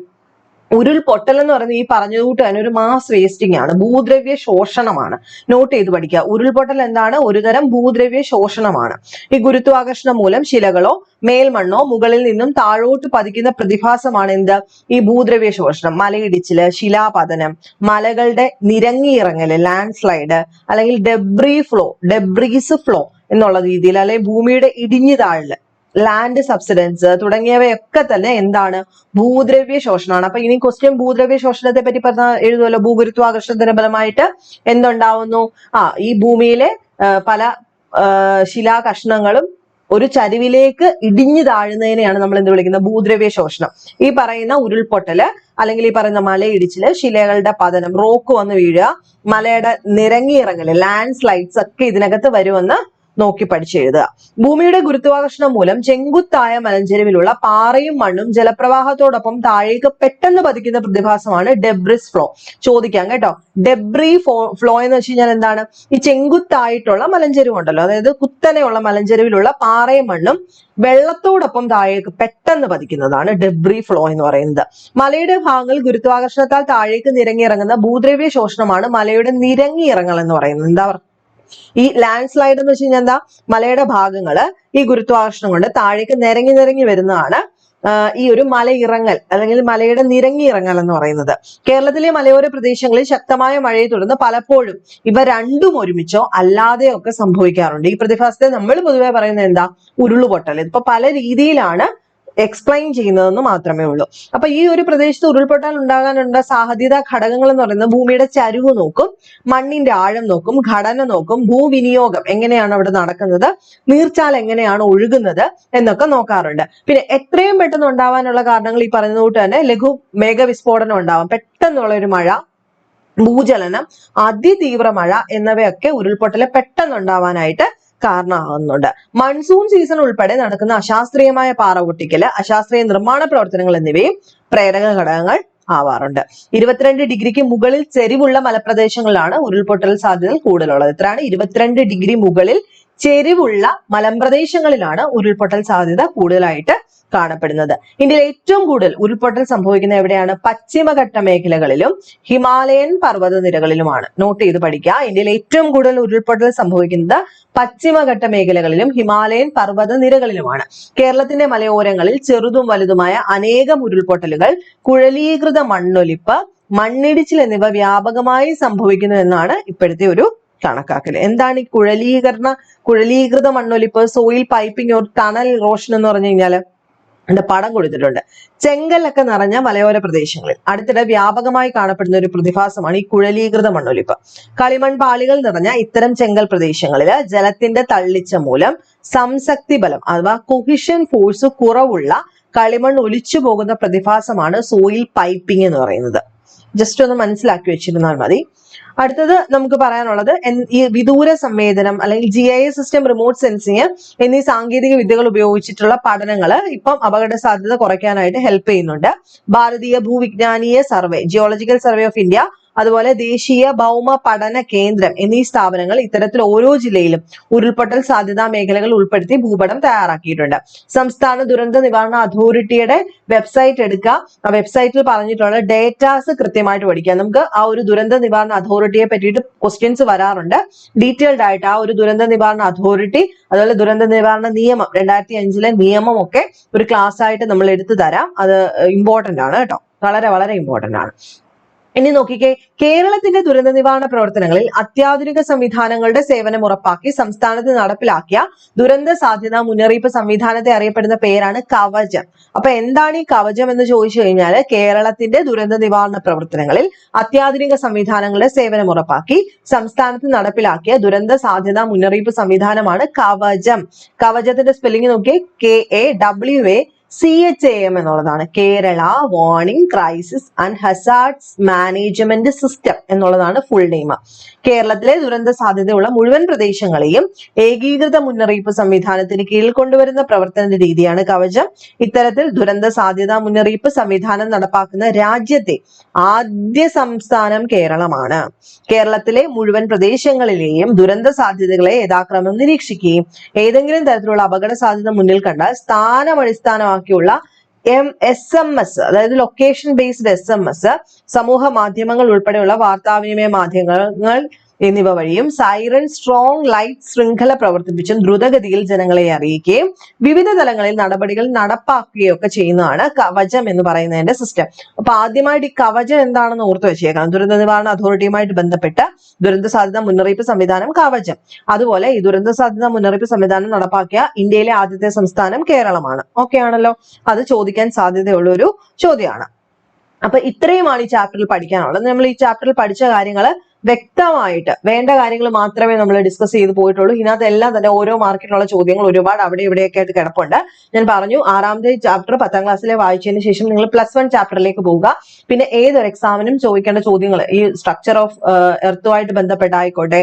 A: ഉരുൾപൊട്ടൽ എന്ന് പറയുന്നത് ഈ പറഞ്ഞത് കൂട്ട് തന്നെ ഒരു മാസ് വേസ്റ്റിംഗ് ആണ്, ഭൂദ്രവ്യ ശോഷണമാണ്. നോട്ട് ചെയ്ത് പഠിക്കുക. ഉരുൾപൊട്ടൽ എന്താണ്? ഒരു തരം ഭൂദ്രവ്യ ശോഷണമാണ്. ഈ ഗുരുത്വാകർഷണം മൂലം ശിലകളോ മേൽമണ്ണോ മുകളിൽ നിന്നും താഴോട്ട് പതിക്കുന്ന പ്രതിഭാസമാണ് എന്ത്? ഈ ഭൂദ്രവ്യ ശോഷണം. മലയിടിച്ചില്, ശിലാപതനം, മലകളുടെ നിരങ്ങിയിറങ്ങല്, ലാൻഡ് സ്ലൈഡ്, അല്ലെങ്കിൽ ഡെബ്രീസ് ഫ്ലോ എന്നുള്ള രീതിയിൽ, അല്ലെങ്കിൽ ഭൂമിയുടെ ഇടിഞ്ഞു താഴല്, ലാൻഡ് സബ്സിഡൻസ് തുടങ്ങിയവയൊക്കെ തന്നെ എന്താണ്? ഭൂദ്രവ്യ ശോഷണമാണ്. അപ്പൊ ഇനി ക്വസ്റ്റ്യൻ ഭൂദ്രവ്യ ശോഷണത്തെ പറ്റി എഴുതുമല്ലോ. ഭൂഗുരുത്വാകർഷണത്തിന്റെ ഫലമായിട്ട് എന്തുണ്ടാവുന്നു? ഈ ഭൂമിയിലെ പല ശിലാകഷ്ണങ്ങളും ഒരു ചരിവിലേക്ക് ഇടിഞ്ഞു താഴുന്നതിനെയാണ് നമ്മൾ എന്ത് വിളിക്കുന്നത്? ഭൂദ്രവ്യ ശോഷണം. ഈ പറയുന്ന ഉരുൾപൊട്ടല്, അല്ലെങ്കിൽ ഈ പറയുന്ന മലയിടിച്ചില്, ശിലകളുടെ പതനം, റോക്ക് വന്ന് വീഴുക, മലയുടെ നിരങ്ങിയിറങ്ങല്, ലാൻഡ് സ്ലൈഡ്സ് ഒക്കെ ഇതിനകത്ത് വരുമെന്ന് നോക്കി പഠിച്ചെഴുതുക. ഭൂമിയുടെ ഗുരുത്വാകർഷണം മൂലം ചെങ്കുത്തായ മലഞ്ചെരുവിലുള്ള പാറയും മണ്ണും ജലപ്രവാഹത്തോടൊപ്പം താഴേക്ക് പെട്ടെന്ന് പതിക്കുന്ന പ്രതിഭാസമാണ് ഡെബ്രിസ് ഫ്ലോ. ചോദിക്കാം കേട്ടോ. ഡെബ്രി ഫ്ലോ എന്ന് വെച്ച് കഴിഞ്ഞാൽ എന്താണ്? ഈ ചെങ്കുത്തായിട്ടുള്ള മലഞ്ചെരുവ് ഉണ്ടല്ലോ, അതായത് കുത്തനെയുള്ള മലഞ്ചെരുവിലുള്ള പാറയും മണ്ണും വെള്ളത്തോടൊപ്പം താഴേക്ക് പെട്ടെന്ന് പതിക്കുന്നതാണ് ഡെബ്രി ഫ്ലോ എന്ന് പറയുന്നത്. മലയുടെ ഭാഗങ്ങൾ ഗുരുത്വാകർഷണത്താൽ താഴേക്ക് നിരങ്ങിയിറങ്ങുന്ന ഭൂദ്രവ്യ ശോഷണമാണ് മലയുടെ നിരങ്ങിയിറങ്ങൽ എന്ന് പറയുന്നത്. എന്താ ഈ ലാൻഡ് സ്ലൈഡ് എന്ന് വെച്ച് കഴിഞ്ഞാൽ എന്താ? മലയുടെ ഭാഗങ്ങള് ഈ ഗുരുത്വാകർഷണം കൊണ്ട് താഴേക്ക് നിരങ്ങി വരുന്നതാണ് ഈ ഒരു മലയിറങ്ങൽ അല്ലെങ്കിൽ മലയുടെ നിരങ്ങിയിറങ്ങൽ എന്ന് പറയുന്നത്. കേരളത്തിലെ മലയോര പ്രദേശങ്ങളിൽ ശക്തമായ മഴയെ തുടർന്ന് പലപ്പോഴും ഇവ രണ്ടും ഒരുമിച്ചോ അല്ലാതെയോ ഒക്കെ സംഭവിക്കാറുണ്ട്. ഈ പ്രതിഭാസത്തെ നമ്മൾ പൊതുവെ പറയുന്നത് എന്താ? ഉരുളുപൊട്ടൽ. ഇതിപ്പോ പല രീതിയിലാണ് എക്സ്പ്ലെയിൻ ചെയ്യുന്നതെന്ന് മാത്രമേ ഉള്ളൂ. അപ്പൊ ഈ ഒരു പ്രദേശത്ത് ഉരുൾപൊട്ടൽ ഉണ്ടാകാനുള്ള സാധ്യത ഘടകങ്ങൾ എന്ന് പറയുന്നത് ഭൂമിയുടെ ചരിവ് നോക്കും, മണ്ണിന്റെ ആഴം നോക്കും, ഘടന നോക്കും, ഭൂവിനിയോഗം എങ്ങനെയാണ് അവിടെ നടക്കുന്നത്, നീർച്ചാൽ എങ്ങനെയാണ് ഒഴുകുന്നത് എന്നൊക്കെ നോക്കാറുണ്ട്. പിന്നെ എത്രയും പെട്ടെന്ന് ഉണ്ടാവാനുള്ള കാരണങ്ങൾ ഈ പറയുന്നത് തൊട്ട് തന്നെ ലഘു മേഘവിസ്ഫോടനം ഉണ്ടാവാം, പെട്ടെന്നുള്ള ഒരു മഴ, ഭൂചലനം, അതിതീവ്ര മഴ എന്നിവയൊക്കെ ഉരുൾപൊട്ടൽ പെട്ടെന്ന് ഉണ്ടാവാനായിട്ട് കാരണമാകുന്നുണ്ട്. മൺസൂൺ സീസൺ ഉൾപ്പെടെ നടക്കുന്ന അശാസ്ത്രീയമായ പാറ പൊട്ടിക്കല്, അശാസ്ത്രീയ നിർമ്മാണ പ്രവർത്തനങ്ങൾ എന്നിവയും പ്രേരക ഘടകങ്ങൾ ആവാറുണ്ട്. 22 ഡിഗ്രിക്ക് മുകളിൽ ചെരിവുള്ള മലപ്രദേശങ്ങളിലാണ് ഉരുൾപൊട്ടൽ സാധ്യതകൾ കൂടുതലുള്ളത്. എത്രയാണ്? 22 ഡിഗ്രി മുകളിൽ ചെരിവുള്ള മലമ്പ്രദേശങ്ങളിലാണ് ഉരുൾപൊട്ടൽ സാധ്യത കൂടുതലായിട്ട് കാണപ്പെടുന്നത്. ഇന്ത്യയിൽ ഏറ്റവും കൂടുതൽ ഉരുൾപൊട്ടൽ സംഭവിക്കുന്നത് എവിടെയാണ്? പശ്ചിമഘട്ട മേഖലകളിലും ഹിമാലയൻ പർവ്വതനിരകളിലുമാണ്. നോട്ട് ചെയ്ത് പഠിക്കുക. ഇന്ത്യയിൽ ഏറ്റവും കൂടുതൽ ഉരുൾപൊട്ടൽ സംഭവിക്കുന്നത് പശ്ചിമഘട്ട മേഖലകളിലും ഹിമാലയൻ പർവ്വതനിരകളിലുമാണ്. കേരളത്തിന്റെ മലയോരങ്ങളിൽ ചെറുതും വലുതുമായ അനേകം ഉരുൾപൊട്ടലുകൾ, കുഴലീകൃത മണ്ണൊലിപ്പ്, മണ്ണിടിച്ചിൽ എന്നിവ വ്യാപകമായി സംഭവിക്കുന്നു എന്നാണ് ഇപ്പോഴത്തെ ഒരു കണക്കാക്കൽ. എന്താണ് ഈ കുഴലീകൃത മണ്ണൊലിപ്പ്? Soil piping or tunnel erosion എന്ന് പറഞ്ഞു കഴിഞ്ഞാല് പടം കൊടുത്തിട്ടുണ്ട്. ചെങ്കല്ലൊക്കെ നിറഞ്ഞ മലയോര പ്രദേശങ്ങളിൽ അടുത്തിടെ വ്യാപകമായി കാണപ്പെടുന്ന ഒരു പ്രതിഭാസമാണ് ഈ കുഴലീകൃത മണ്ണൊലിപ്പ്. കളിമൺ പാളികൾ നിറഞ്ഞ ഇത്തരം ചെങ്കൽ പ്രദേശങ്ങളിൽ ജലത്തിന്റെ തള്ളിച്ച മൂലം സംസക്തി ബലം അഥവാ കൊഹിഷൻ ഫോഴ്സ് കുറവുള്ള കളിമൺ ഒലിച്ചു പോകുന്ന പ്രതിഭാസമാണ് സോയിൽ പൈപ്പിംഗ് എന്ന് പറയുന്നത്. ജസ്റ്റ് ഒന്ന് മനസ്സിലാക്കി വെച്ചിരുന്നാൽ മതി. അടുത്തത് നമുക്ക് പറയാനുള്ളത് ഈ വിദൂര സംവേദനം അല്ലെങ്കിൽ GIS സിസ്റ്റം, റിമോട്ട് സെൻസിങ് എന്നീ സാങ്കേതിക വിദ്യകൾ ഉപയോഗിച്ചിട്ടുള്ള പഠനങ്ങൾ ഇപ്പം അപകട സാധ്യത കുറയ്ക്കാനായിട്ട് ഹെൽപ്പ് ചെയ്യുന്നുണ്ട്. ഭാരതീയ ഭൂവിജ്ഞാനീയ survey, Geological Survey of India, അതുപോലെ ദേശീയ ഭൗമ പഠന കേന്ദ്രം എന്നീ സ്ഥാപനങ്ങൾ ഇത്തരത്തിൽ ഓരോ ജില്ലയിലും ഉരുൾപൊട്ടൽ സാധ്യതാ മേഖലകൾ ഉൾപ്പെടുത്തി ഭൂപടം തയ്യാറാക്കിയിട്ടുണ്ട്. സംസ്ഥാന ദുരന്ത നിവാരണ അതോറിറ്റിയുടെ വെബ്സൈറ്റ് എടുക്കുക. ആ വെബ്സൈറ്റിൽ പറഞ്ഞിട്ടുള്ള ഡേറ്റാസ് കൃത്യമായിട്ട് പഠിക്കുക. നമുക്ക് ആ ഒരു ദുരന്ത നിവാരണ അതോറിറ്റിയെ പറ്റിയിട്ട് ക്വസ്റ്റ്യൻസ് വരാറുണ്ട്. ഡീറ്റെയിൽഡ് ആയിട്ട് ആ ഒരു ദുരന്ത നിവാരണ അതോറിറ്റി, അതുപോലെ ദുരന്ത നിവാരണ നിയമം 2005 നിയമം ഒക്കെ ഒരു ക്ലാസ് ആയിട്ട് നമ്മൾ എടുത്തു തരാം. അത് ഇമ്പോർട്ടന്റ് ആണ് കേട്ടോ, വളരെ വളരെ ഇമ്പോർട്ടന്റ് ആണ്. ഇനി നോക്കിക്കേ, കേരളത്തിന്റെ ദുരന്ത നിവാരണ പ്രവർത്തനങ്ങളിൽ അത്യാധുനിക സംവിധാനങ്ങളുടെ സേവനം ഉറപ്പാക്കി സംസ്ഥാനത്ത് നടപ്പിലാക്കിയ ദുരന്ത സാധ്യതാ മുന്നറിയിപ്പ് സംവിധാനത്തെ അറിയപ്പെടുന്ന പേരാണ് കവചം. അപ്പൊ എന്താണ് ഈ കവചം എന്ന് ചോദിച്ചു കഴിഞ്ഞാൽ, കേരളത്തിന്റെ ദുരന്ത നിവാരണ പ്രവർത്തനങ്ങളിൽ അത്യാധുനിക സംവിധാനങ്ങളുടെ സേവനം ഉറപ്പാക്കി സംസ്ഥാനത്ത് നടപ്പിലാക്കിയ ദുരന്ത സാധ്യതാ മുന്നറിയിപ്പ് സംവിധാനമാണ് കവചം. കവചത്തിന്റെ സ്പെല്ലിംഗ് നോക്കിയേ, KAWACHAM എന്നുള്ളതാണ്. Kerala warning crisis and hazards management system എന്നുള്ളതാണ് ഫുൾ നെയിം. കേരളത്തിലെ ദുരന്ത സാധ്യതയുള്ള മുഴുവൻ പ്രദേശങ്ങളെയും ഏകീകൃത മുന്നറിയിപ്പ് സംവിധാനത്തിന് കീഴിൽ കൊണ്ടുവരുന്ന പ്രവർത്തന രീതിയാണ് കവചം. ഇത്തരത്തിൽ ദുരന്ത സാധ്യതാ മുന്നറിയിപ്പ് സംവിധാനം നടപ്പാക്കുന്ന രാജ്യത്തെ ആദ്യ സംസ്ഥാനം കേരളമാണ്. കേരളത്തിലെ മുഴുവൻ പ്രദേശങ്ങളിലെയും ദുരന്ത സാധ്യതകളെ യഥാക്രമം നിരീക്ഷിക്കുകയും ഏതെങ്കിലും തരത്തിലുള്ള അപകട സാധ്യത മുന്നിൽ കണ്ടാൽ സ്ഥാനം അടിസ്ഥാനമാക്കിയുള്ള SMS, അതായത് ലൊക്കേഷൻ ബേസ്ഡ് SMS, സമൂഹ മാധ്യമങ്ങൾ ഉൾപ്പെടെയുള്ള വാർത്താവിനിമയ മാധ്യമങ്ങൾ എന്നിവ വഴിയും സൈറൻ സ്ട്രോങ് ലൈറ്റ് ശൃംഖല പ്രവർത്തിപ്പിച്ചും ദ്രുതഗതിയിൽ ജനങ്ങളെ അറിയിക്കുകയും വിവിധ തലങ്ങളിൽ നടപടികൾ നടപ്പാക്കുകയും ഒക്കെ ചെയ്യുന്നതാണ് കവചം എന്ന് പറയുന്നതിന്റെ സിസ്റ്റം. അപ്പൊ ആദ്യമായിട്ട് ഈ കവചം എന്താണെന്ന് ഓർത്തു വെച്ചേക്കണം. ദുരന്ത നിവാരണ അതോറിറ്റിയുമായിട്ട് ബന്ധപ്പെട്ട ദുരന്ത സാധ്യതാ മുന്നറിയിപ്പ് സംവിധാനം കവചം. അതുപോലെ ഈ ദുരന്ത സാധ്യതാ മുന്നറിയിപ്പ് സംവിധാനം നടപ്പാക്കിയ ഇന്ത്യയിലെ ആദ്യത്തെ സംസ്ഥാനം കേരളമാണ്. ഓക്കെ ആണല്ലോ? അത് ചോദിക്കാൻ സാധ്യതയുള്ള ഒരു ചോദ്യമാണ്. അപ്പൊ ഇത്രയുമാണ് ഈ ചാപ്റ്ററിൽ പഠിക്കാനുള്ളത്. നമ്മൾ ഈ ചാപ്റ്ററിൽ പഠിച്ച കാര്യങ്ങൾ വ്യക്തമായിട്ട് വേണ്ട കാര്യങ്ങൾ മാത്രമേ നമ്മൾ ഡിസ്കസ് ചെയ്ത് പോയിട്ടുള്ളൂ. ഇതിനകത്ത് എല്ലാം തന്നെ ഓരോ മാർക്കിനുള്ള ചോദ്യങ്ങൾ ഒരുപാട് അവിടെ ഇവിടെയൊക്കെ ആയിട്ട് കിടപ്പുണ്ട്. ഞാൻ പറഞ്ഞു, 6ാമത്തെ ചാപ്റ്റർ 10ാം ക്ലാസ്സിലെ വായിച്ചതിന് ശേഷം നിങ്ങൾ +1 ചാപ്റ്ററിലേക്ക് പോവുക. പിന്നെ ഏതൊരു എക്സാമിനും ചോദിക്കേണ്ട ചോദ്യങ്ങൾ ഈ സ്ട്രക്ചർ ഓഫ് എർത്തുമായിട്ട് ബന്ധപ്പെട്ടായിക്കോട്ടെ,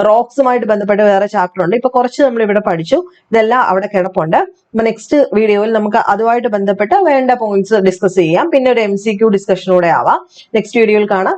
A: റോക്സുമായിട്ട് ബന്ധപ്പെട്ട് വേറെ ചാപ്റ്റർ ഉണ്ട്. ഇപ്പൊ കുറച്ച് നമ്മൾ ഇവിടെ പഠിച്ചു, ഇതെല്ലാം അവിടെ കിടപ്പുണ്ട്. അപ്പൊ നെക്സ്റ്റ് വീഡിയോയിൽ നമുക്ക് അതുമായിട്ട് ബന്ധപ്പെട്ട് വേണ്ട പോയിന്റ്സ് ഡിസ്കസ് ചെയ്യാം. പിന്നെ ഒരു MCQ ഡിസ്കഷനൂടെ ആവാം. നെക്സ്റ്റ് വീഡിയോയിൽ കാണാം.